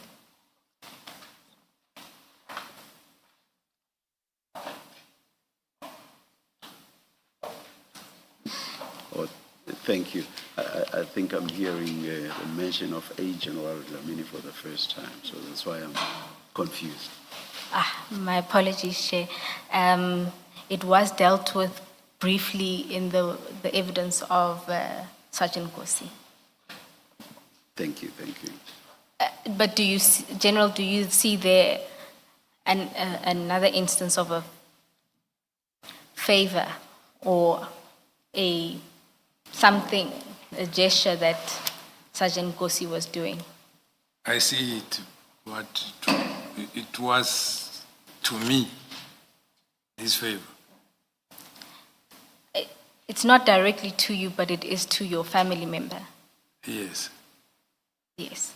Oh, thank you. I think I'm hearing the mention of a General Zamini for the first time, so that's why I'm confused. My apologies, Chair. It was dealt with briefly in the evidence of Sergeant Nkosi. Thank you, thank you. But General, do you see there another instance of a favor or a gesture that Sergeant Nkosi was doing? I see it, but it was to me, this favor. It's not directly to you, but it is to your family member. Yes. Yes.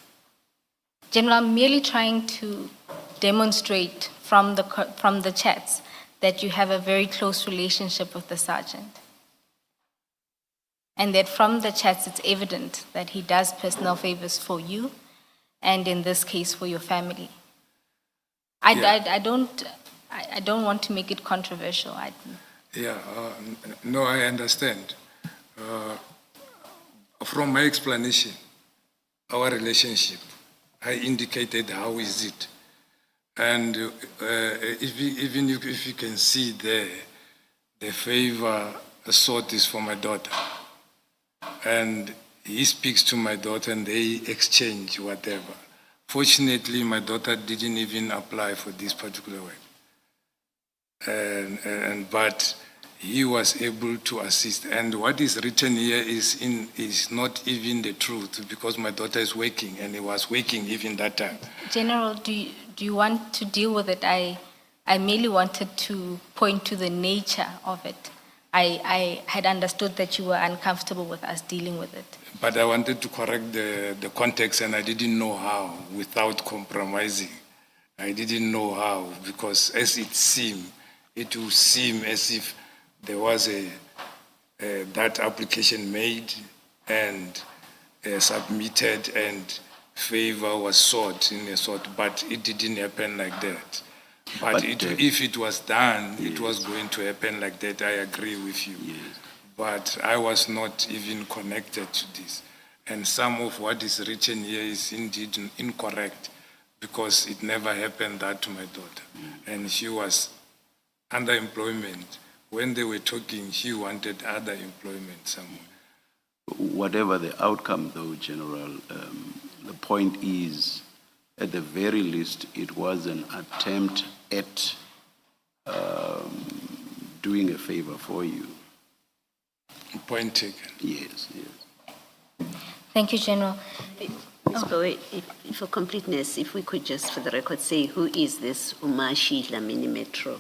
General, I'm merely trying to demonstrate from the chats that you have a very close relationship with the sergeant. And that from the chats, it's evident that he does personal favors for you, and in this case, for your family. I don't want to make it controversial. No, I understand. From my explanation, our relationship, I indicated how is it. And even if you can see there, the favor sought is for my daughter. And he speaks to my daughter and they exchange whatever. Fortunately, my daughter didn't even apply for this particular work. But he was able to assist. And what is written here is not even the truth, because my daughter is working and he was working even that time. General, do you want to deal with it? I merely wanted to point to the nature of it. I had understood that you were uncomfortable with us dealing with it. But I wanted to correct the context, and I didn't know how without compromising. I didn't know how, because as it will seem as if there was that application made and submitted and favor was sought in a sort, but it didn't happen like that. But if it was done, it was going to happen like that. I agree with you. Yes. But I was not even connected to this. And some of what is written here is indeed incorrect, because it never happened that to my daughter. And she was under employment. When they were talking, she wanted other employment somewhere. Whatever the outcome, though, General, the point is, at the very least, it was an attempt at doing a favor for you. Point taken. Yes, yes. Thank you, General. Ms. Bowe, for completeness, if we could just, for the record, say who is this Umashi Dlamini Metro?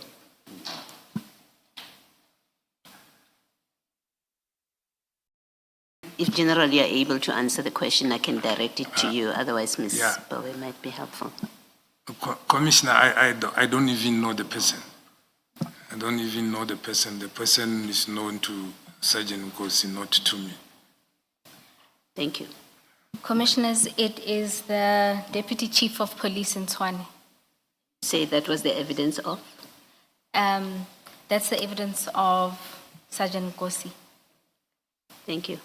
If General, you are able to answer the question, I can direct it to you. Otherwise, Ms. Yeah. Bowe might be helpful. Commissioner, I don't even know the person. I don't even know the person. The person is known to Sergeant Nkosi, not to me. Thank you. Commissioners, it is the Deputy Chief of Police in Tshwane. Say that was the evidence of? That's the evidence of Sergeant Nkosi. Thank you.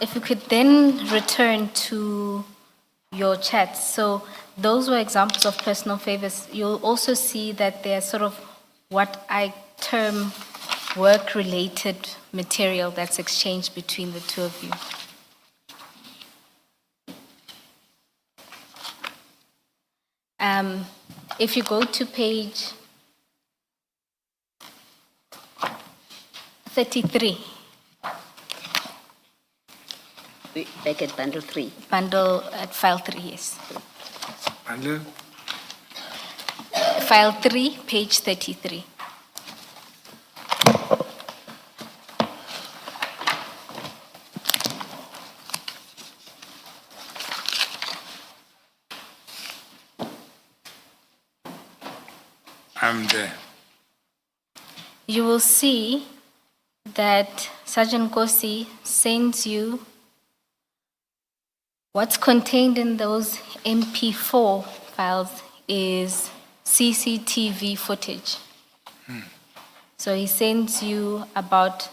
If we could then return to your chats. So those were examples of personal favors. You'll also see that they're sort of what I term work-related material that's exchanged between the two of you. If you go to page 33, Back at bundle 3. bundle at file 3, yes. And File 3, page 33. I'm there. You will see that Sergeant Nkosi sends you what's contained in those MP4 files is CCTV footage. So he sends you about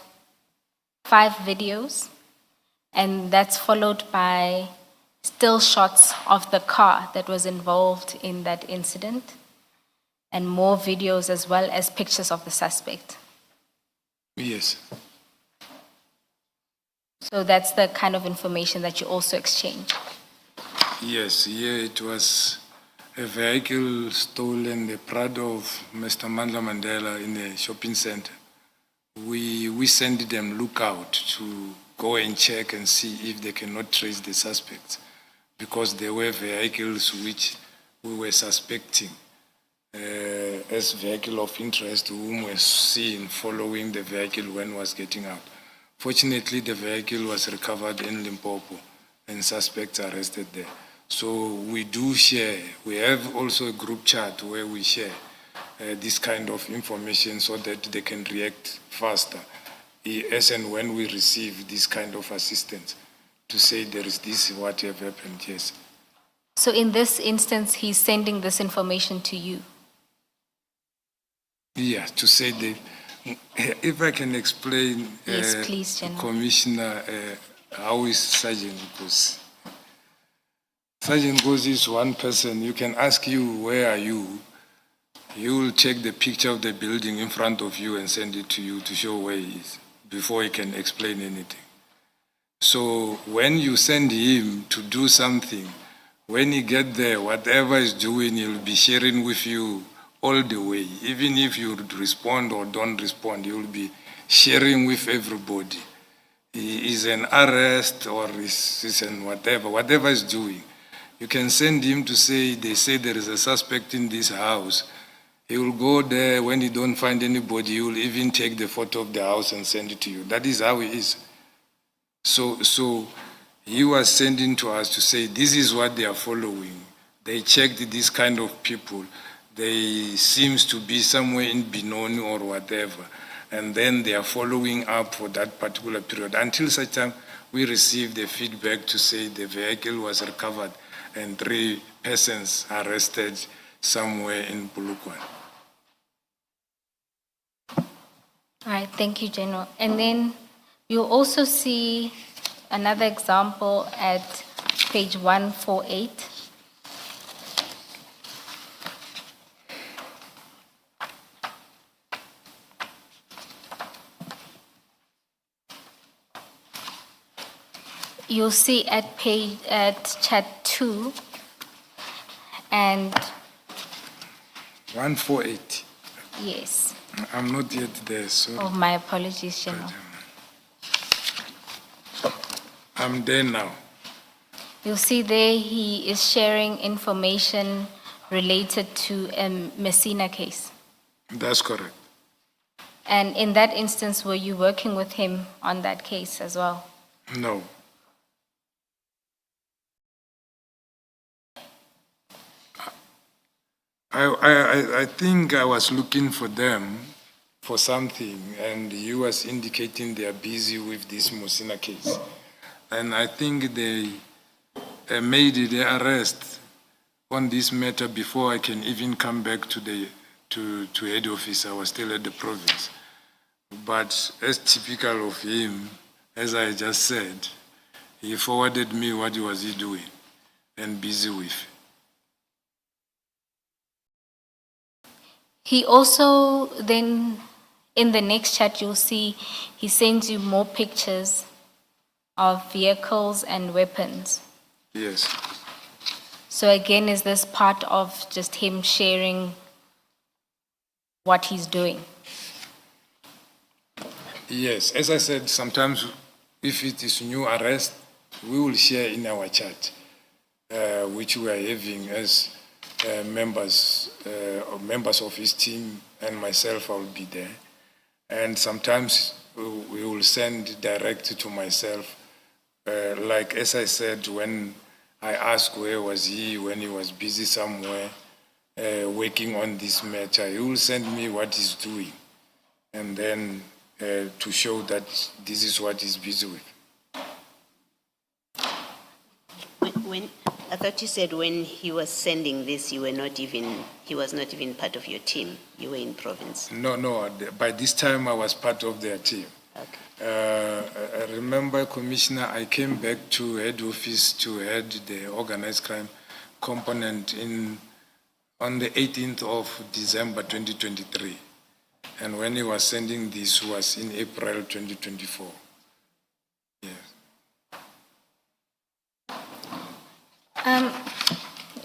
5 videos, and that's followed by still shots of the car that was involved in that incident, and more videos as well as pictures of the suspect. Yes. So that's the kind of information that you also exchange. Yes, here it was a vehicle stolen, the Prado of Mr. Mandla Mandela in a shopping center. We sent them lookout to go and check and see if they cannot trace the suspects, because there were vehicles which we were suspecting as vehicle of interest, whom were seen following the vehicle when it was getting out. Fortunately, the vehicle was recovered in Limpopo and suspects arrested there. So we do share. We have also a group chat where we share this kind of information so that they can react faster as and when we receive this kind of assistance to say there is this, what have happened, yes. So in this instance, he's sending this information to you. Yeah, to say that, if I can explain, Yes, please, General. Commissioner, how is Sergeant Nkosi? Sergeant Nkosi is one person. You can ask you, where are you? He will check the picture of the building in front of you and send it to you to show where he is before he can explain anything. So when you send him to do something, when he get there, whatever he's doing, he'll be sharing with you all the way. Even if you respond or don't respond, he will be sharing with everybody. He is an arrest or is an whatever he's doing. You can send him to say, they say there is a suspect in this house. He will go there, when he don't find anybody, he will even take the photo of the house and send it to you. That is how he is. So he was sending to us to say, this is what they are following. They checked this kind of people. They seems to be somewhere in Benoni or whatever. And then they are following up for that particular period. Until such time, we received the feedback to say the vehicle was recovered and 3 persons arrested somewhere in Polokwane. All right, thank you, General. And then you'll also see another example at page 148. You'll see at chat 2 and 148. yes. I'm not yet there, so Oh, my apologies, General. I'm there now. You'll see there he is sharing information related to a Messina case. That's correct. And in that instance, were you working with him on that case as well? No. I think I was looking for them for something, and he was indicating they are busy with this Mosina case. And I think they made the arrest on this matter before I can even come back to head office. I was still at the province. But as typical of him, as I just said, he forwarded me what was he doing and busy with. He also then, in the next chat, you'll see he sends you more pictures of vehicles and weapons. Yes. So again, is this part of just him sharing what he's doing? Yes, as I said, sometimes if it is new arrest, we will share in our chat, which we are having as members of his team, and myself, I will be there. And sometimes we will send direct to myself. Like as I said, when I asked where was he, when he was busy somewhere, working on this matter, he will send me what he's doing. And then to show that this is what he's busy with. When I thought you said when he was sending this, he was not even part of your team. You were in province. No. By this time, I was part of their team. Okay. I remember, Commissioner, I came back to head office to head the organized crime component on the 18th of December 2023. And when he was sending this was in April 2024. Yes.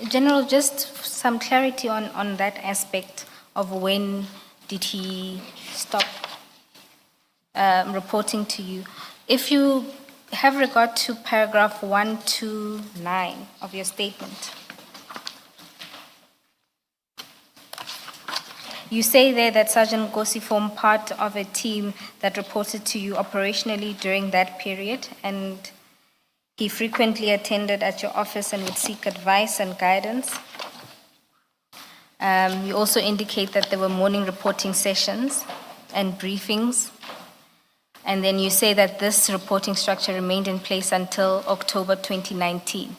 General, just some clarity on that aspect of when did he stop reporting to you. If you have regard to paragraph 129 of your statement, you say there that Sergeant Nkosi formed part of a team that reported to you operationally during that period, and he frequently attended at your office and would seek advice and guidance. You also indicate that there were morning reporting sessions and briefings. And then you say that this reporting structure remained in place until October 2019,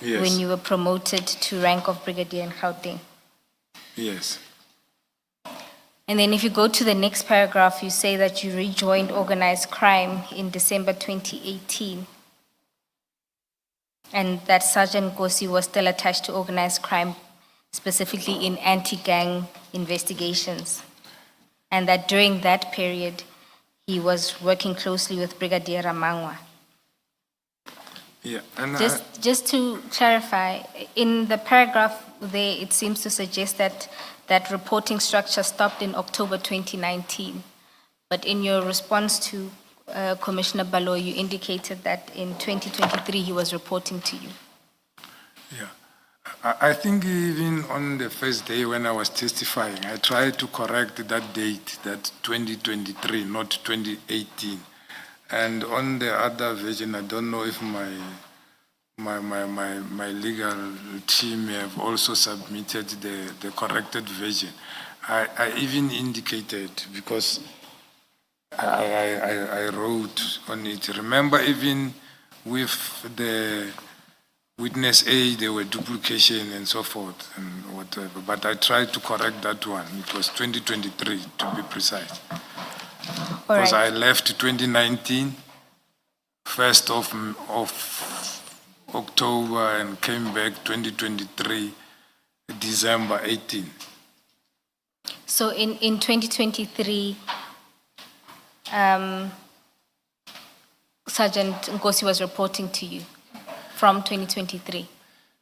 Yes. when you were promoted to rank of brigadier in Gauteng. Yes. And then if you go to the next paragraph, you say that you rejoined organized crime in December 2018, and that Sergeant Nkosi was still attached to organized crime, specifically in anti-gang investigations, and that during that period, he was working closely with Brigadier Ramangwa. Yeah. And Just to clarify, in the paragraph there, it seems to suggest that that reporting structure stopped in October 2019. But in your response to Commissioner Balo, you indicated that in 2023 he was reporting to you. Yeah. I think even on the first day when I was testifying, I tried to correct that date, that 2023, not 2018. And on the other version, I don't know if my legal team have also submitted the corrected version. I even indicated, because I wrote on it. Remember, even with the witness A, there were duplication and so forth and whatever. But I tried to correct that one. It was 2023, to be precise. All Because right. I left 2019, 1st of October, and came back 2023, December 18. So in 2023, Sergeant Nkosi was reporting to you from 2023.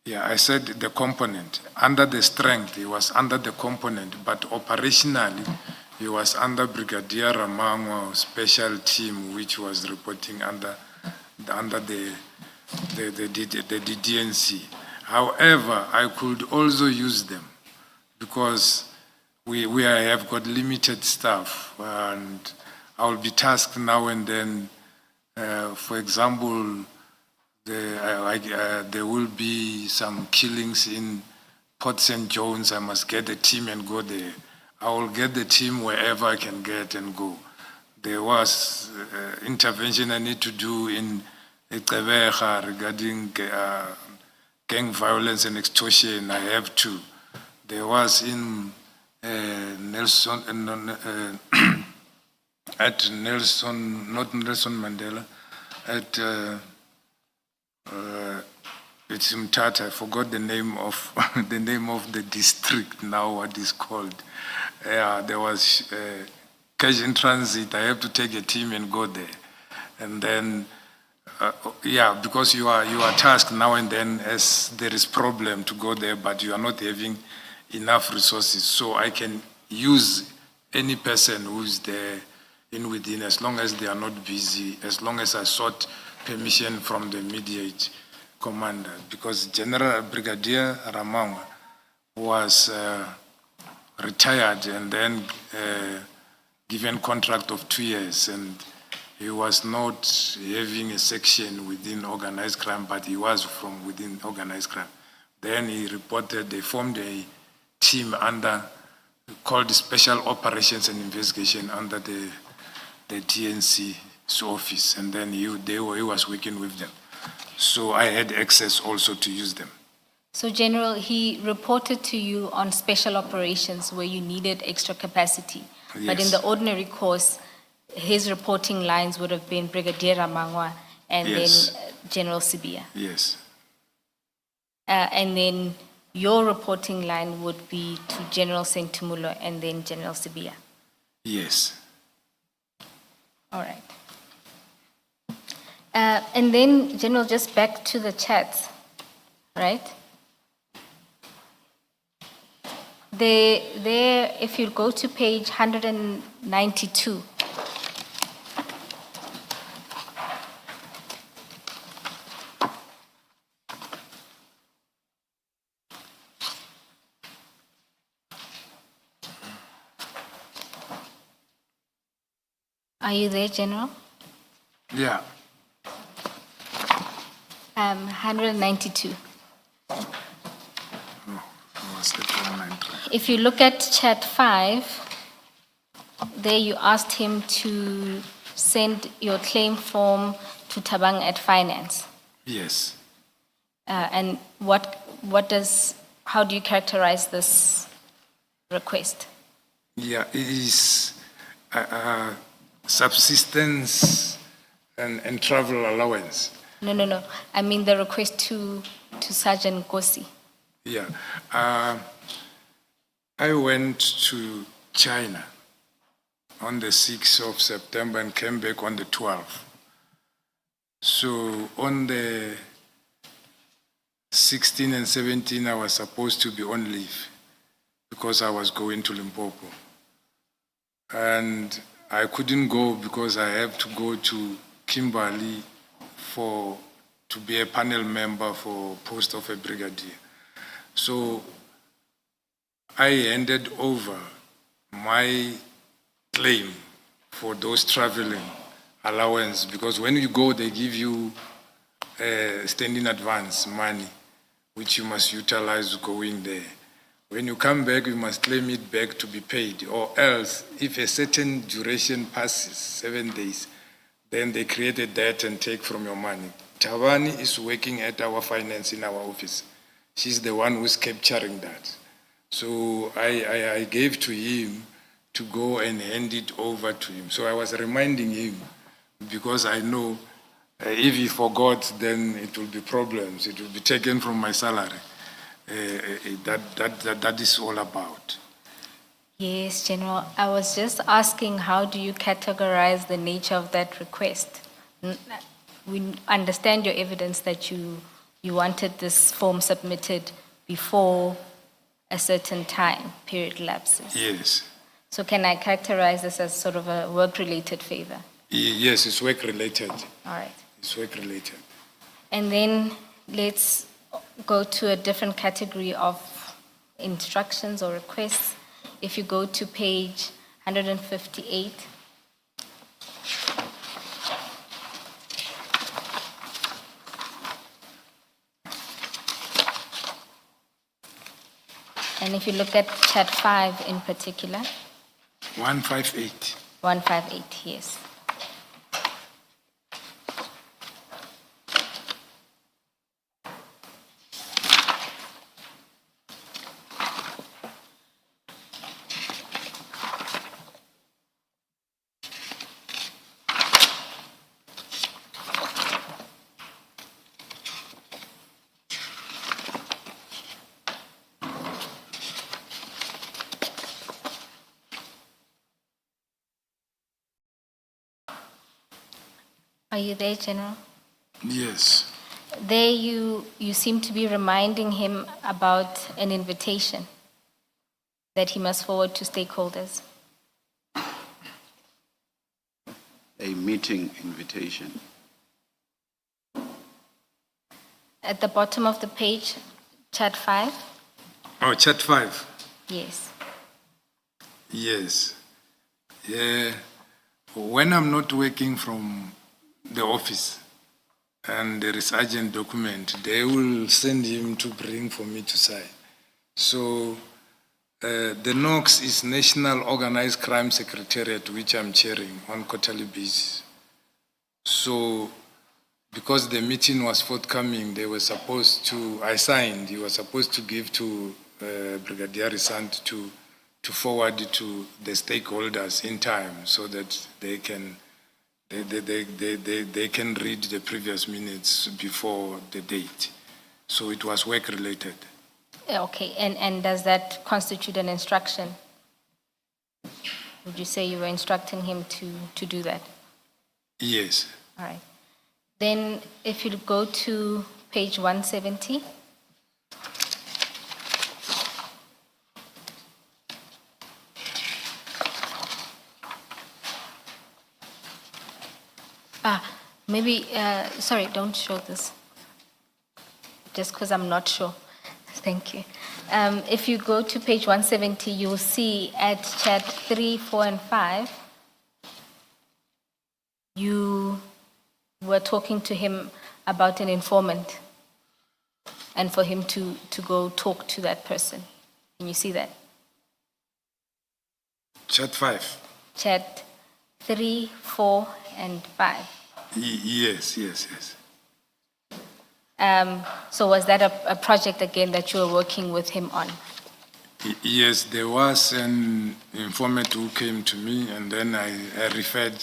Yeah, I said the component. Under the strength, he was under the component, but operationally, he was under Brigadier Ramangwa special team, which was reporting under the DNC. However, I could also use them because we have got limited staff, and I'll be tasked now and then. For example, there will be some killings in Port St. John's. I must get a team and go there. I will get the team wherever I can get and go. There was intervention I need to do in Eqeberha regarding gang violence and extortion. I have to. There was in Nelson, at Nelson, not Nelson Mandela, at it's Mthatha. I forgot the name of the district now. What is called? Yeah, there was cash in transit. I have to take a team and go there, and then because you are tasked now and then as there is problem to go there, but you are not having enough resources. So I can use any person who's there in within, as long as they are not busy, as long as I sought permission from the immediate commander, because General Brigadier Ramangwa was retired and then given contract of 2 years, and he was not having a section within organized crime, but he was from within organized crime. Then he reported, they formed a team called Special Operations and Investigation under the TNC's office, and then he was working with them. So I had access also to use them. So General, he reported to you on special operations where you needed extra capacity. But in Yes. the ordinary course, his reporting lines would have been Brigadier Ramangwa and Yes. then General Sibia. Yes. And then your reporting line would be to General Sentumulo and then General Sibia. Yes. All right. And then, General, just back to the chats, right? There, if you go to page 192, are you there, General? Yeah. 192. Was that one I tried? If you look at chat 5, there you asked him to send your claim form to Tabang at Finance. Yes. And how do you characterize this request? Yeah, it is subsistence and travel allowance. No. I mean the request to Sergeant Nkosi. Yeah. I went to China on the 6th of September and came back on the 12th. So on the 16 and 17, I was supposed to be on leave because I was going to Limpopo. And I couldn't go because I have to go to Kimberley to be a panel member for post of a brigadier. So I handed over my claim for those traveling allowance, because when you go, they give you standing advance money, which you must utilize going there. When you come back, you must claim it back to be paid, or else, if a certain duration passes, 7 days, then they create a debt and take from your money. Tawani is working at our finance in our office. She's the one who's capturing that. So I gave to him to go and hand it over to him. So I was reminding him, because I know if he forgot, then it will be problems. It will be taken from my salary. That is all about. Yes, General. I was just asking, how do you categorize the nature of that request? We understand your evidence that you wanted this form submitted before a certain time period lapses. Yes. So can I characterize this as sort of a work-related favor? Yes, it's work-related. All right. It's work-related. And then let's go to a different category of instructions or requests. If you go to page 158, and if you look at chat 5 in particular, 158. 158, yes. Are you there, General? Yes. There you seem to be reminding him about an invitation that he must forward to stakeholders. A meeting invitation. At the bottom of the page, chat 5? Oh, chat 5. Yes. Yes. Yeah. When I'm not working from the office and there is urgent document, they will send him to bring for me to sign. So the NOX is National Organized Crime Secretariat, which I'm chairing on quarterly basis. So because the meeting was forthcoming, they were supposed to, I signed, he was supposed to give to Brigadier Sant to forward it to the stakeholders in time so that they can read the previous minutes before the date. So it was work related. Okay, and does that constitute an instruction? Would you say you were instructing him to do that? Yes. All right. Then if you go to page 170. Maybe, sorry, don't show this. Just because I'm not sure. Thank you. If you go to page 170, you'll see at chat 3, 4, and 5, you were talking to him about an informant and for him to go talk to that person. Can you see that? Chat 5. Chat 3, 4, and 5. Yes. So was that a project again that you were working with him on? Yes, there was an informant who came to me, and then I referred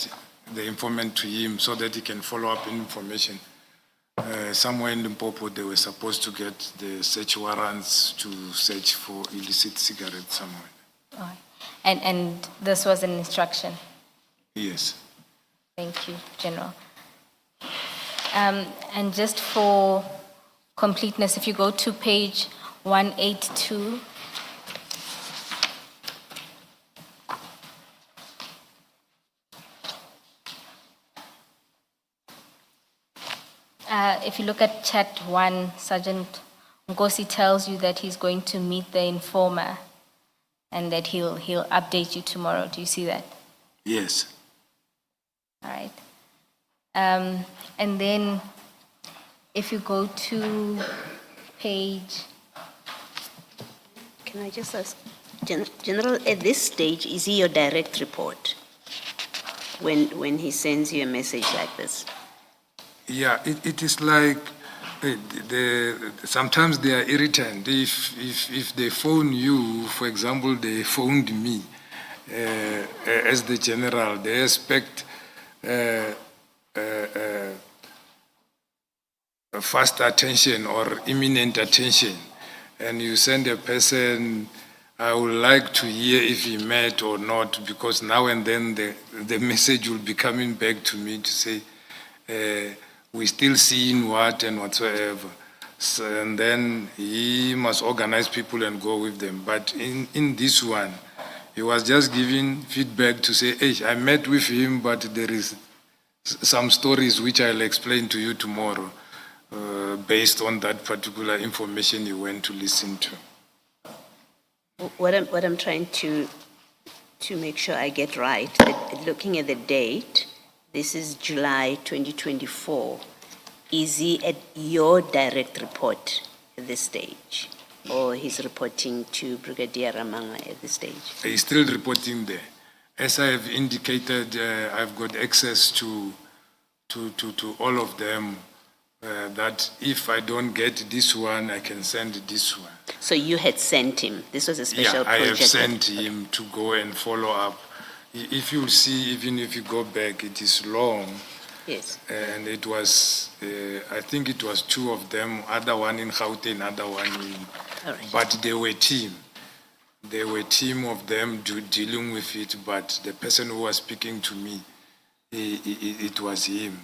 the informant to him so that he can follow up information. Somewhere in Limpopo, they were supposed to get the search warrants to search for illicit cigarettes somewhere. All right. And this was an instruction? Yes. Thank you, General. And just for completeness, if you go to page 182, if you look at chat 1, Sergeant Nkosi tells you that he's going to meet the informer and that he'll update you tomorrow. Do you see that? Yes. All right. And then if you go to page, Can I just ask, General, at this stage, is he your direct report when he sends you a message like this? Yeah, it is like sometimes they are irritant. If they phone you, for example, they phoned me as the general, they expect fast attention or imminent attention. And you send a person, I would like to hear if he met or not, because now and then the message will be coming back to me to say, we still seeing what and whatsoever. So, and then he must organize people and go with them. But in this one, he was just giving feedback to say, hey, I met with him, but there is some stories which I'll explain to you tomorrow, based on that particular information you went to listen to. What I'm trying to make sure I get right, looking at the date, this is July 2024. Is he at your direct report at this stage? Or he's reporting to Brigadier Ramanga at this stage? He's still reporting there. As I have indicated, I've got access to all of them, that if I don't get this one, I can send this one. So you had sent him, this was a special Yeah, I project? have sent him to go and follow up. If you see, even if you go back, it is long. Yes. And it was, I think it was two of them, other one in Gauteng, other one in, All right. but they were team. They were team of them dealing with it, but the person who was speaking to me, it was him.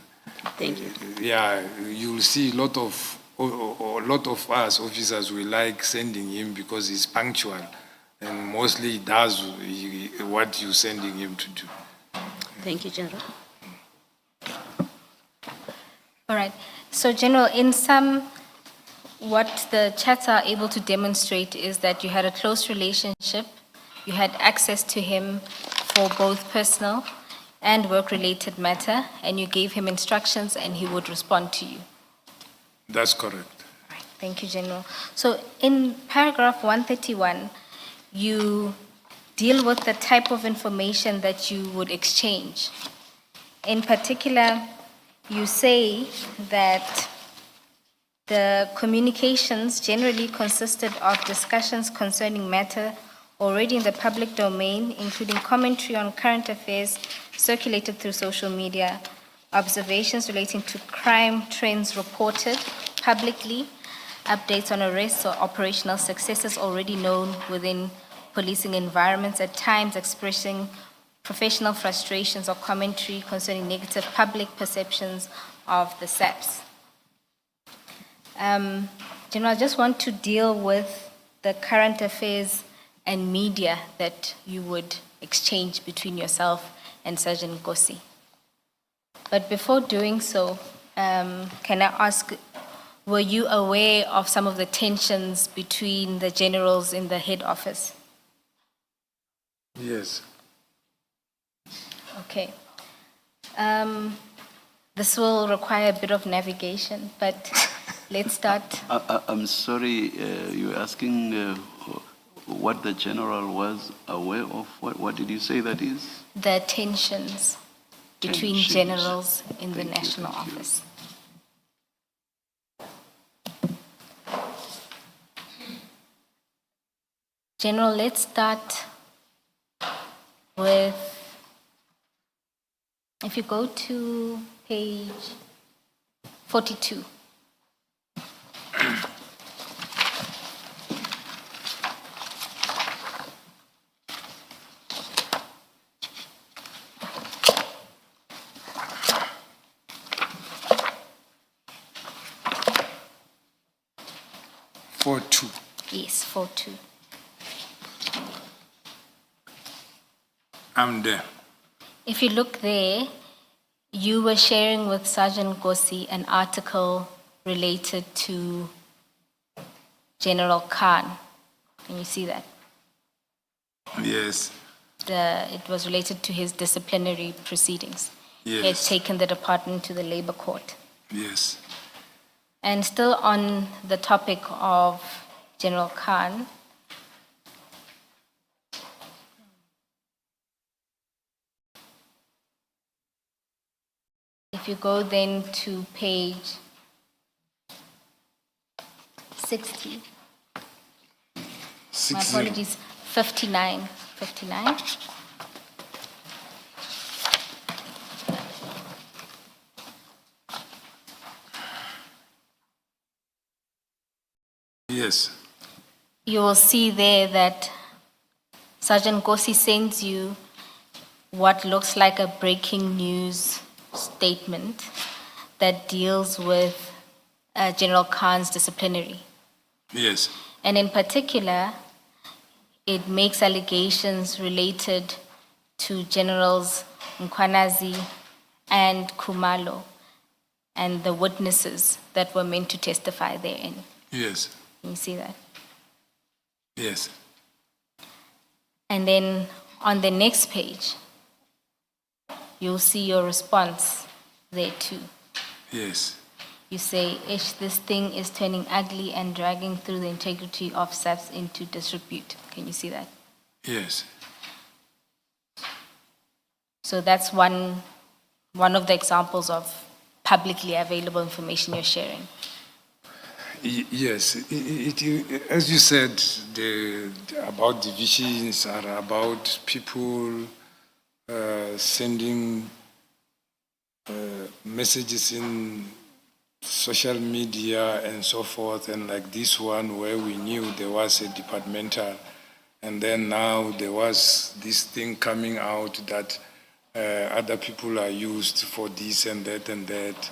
Thank you. Yeah, you'll see a lot of us officers, we like sending him because he's punctual, and mostly he does what you're sending him to do. Thank you, General. all right. So General, in sum, what the chats are able to demonstrate is that you had a close relationship, you had access to him for both personal and work-related matter, and you gave him instructions and he would respond to you. That's correct. Right. Thank you, General. So in paragraph 131, you deal with the type of information that you would exchange. In particular, you say that the communications generally consisted of discussions concerning matter already in the public domain, including commentary on current affairs circulated through social media, observations relating to crime trends reported publicly, updates on arrests or operational successes already known within policing environments, at times expressing professional frustrations or commentary concerning negative public perceptions of the SAPS. General, I just want to deal with the current affairs and media that you would exchange between yourself and Sergeant Nkosi. But before doing so, can I ask, were you aware of some of the tensions between the generals in the head office? Yes. Okay. This will require a bit of navigation, but let's start. I'm sorry, you're asking what the general was aware of? What did you say that is? The tensions between Tensions. generals in the Thank you, national thank you. office. General, let's start with, if you go to page 42. Yes, 42. I'm there. If you look there, you were sharing with Sergeant Nkosi an article related to General Khan. Can you see that? Yes, It was related to his disciplinary proceedings. He had yes, taken the department to the labor court. yes. And still on the topic of General Khan, if you go then to page 60, my 60. apologies, 59. Yes, You will see there that Sergeant Kosi sends you what looks like a breaking news statement that deals with General Khan's disciplinary. yes, And in particular, it makes allegations related to Generals Mkwanazi and Kumalo and the witnesses that were meant to testify therein. yes, Can you see that? yes, And then on the next page, you'll see your response there too. yes, You say, Ish, this thing is turning ugly and dragging through the integrity of SAPS into disrepute. Can you see that? yes, So that's one of the examples of publicly available information you're sharing. yes. As you said, about divisions are about people sending messages in social media and so forth, and like this one where we knew there was a departmental, and then now there was this thing coming out that other people are used for this and that and that.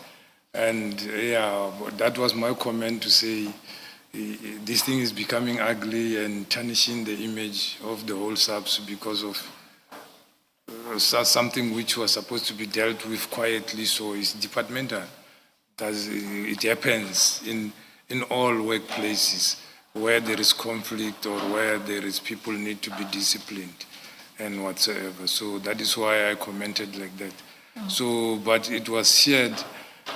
And yeah, that was my comment to say this thing is becoming ugly and tarnishing the image of the whole SAPS because of something which was supposed to be dealt with quietly, so it's departmental. It happens in all workplaces where there is conflict or where there is people need to be disciplined and whatsoever. So that is why I commented like that. So, but it was shared,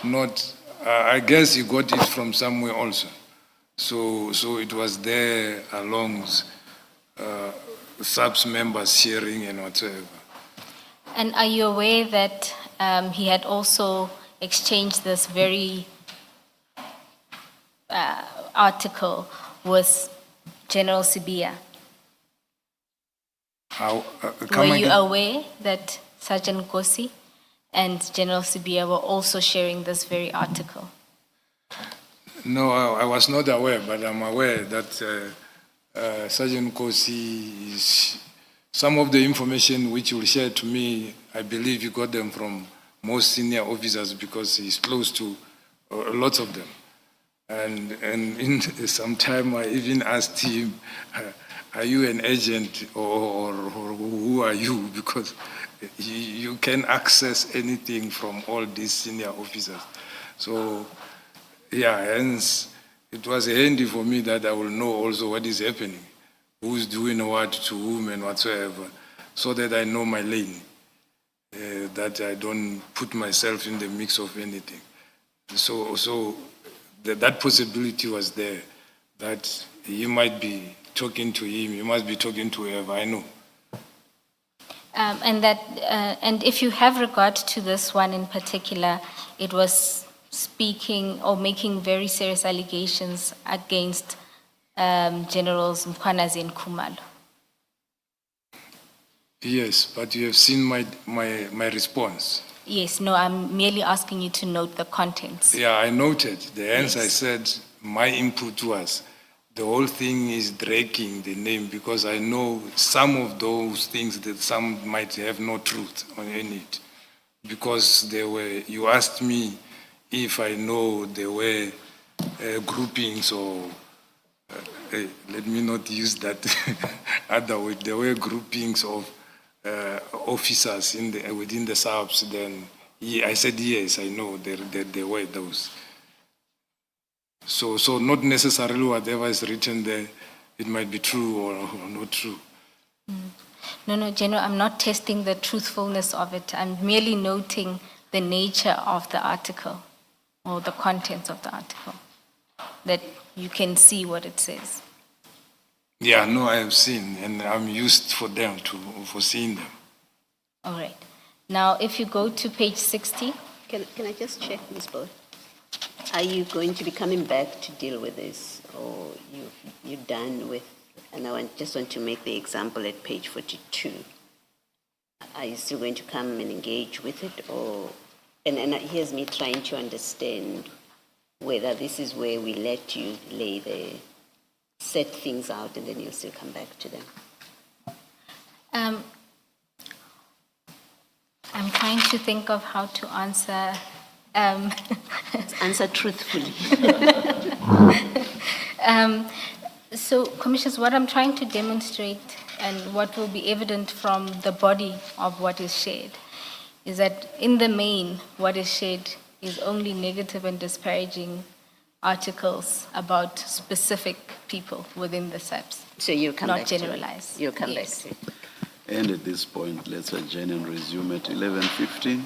not, I guess he got it from somewhere also. So it was there along SAPS members sharing and whatsoever. And are you aware that he had also exchanged this very article with General Sibia? Were you aware that Sergeant Kosi and General Sibia were also sharing this very article? No, I was not aware, but I'm aware that Sergeant Kosi is, some of the information which he will share to me, I believe he got them from most senior officers because he's close to lots of them. And in some time I even asked him, are you an agent or who are you? Because you can access anything from all these senior officers. So yeah, hence it was handy for me that I will know also what is happening, who's doing what to whom and whatsoever, so that I know my lane, that I don't put myself in the mix of anything. So that possibility was there, that you might be talking to him, you must be talking to whoever, I know. And if you have regard to this one in particular, it was speaking or making very serious allegations against Generals Mkwanazi and Kumalo. Yes, but you have seen my response. Yes, no, I'm merely asking you to note the contents. Yeah, I noted. Hence I Yes. said my input was the whole thing is dragging the name because I know some of those things that some might have no truth on it. Because you asked me if I know there were groupings or, let me not use that other word, there were groupings of officers within the SAPS, then I said yes, I know there were those. So not necessarily whatever is written there, it might be true or not true. No, General, I'm not testing the truthfulness of it. I'm merely noting the nature of the article or the contents of the article, that you can see what it says. Yeah, no, I have seen, and I'm used for seeing them. All right. Now, if you go to page 60, Can I just check, Ms. Boyd? Are you going to be coming back to deal with this, or you're done with? And I just want to make the example at page 42. Are you still going to come and engage with it, or? And here's me trying to understand whether this is where we let you set things out, and then you'll still come back to them. I'm trying to think of how to answer. Answer truthfully. So, Commissioners, what I'm trying to demonstrate and what will be evident from the body of what is shared is that in the main, what is shared is only negative and disparaging articles about specific people within the SAPS, So you'll come not back to it. generalized. You'll come Yes. back to it. And at this point, let's adjourn and resume at 11:15.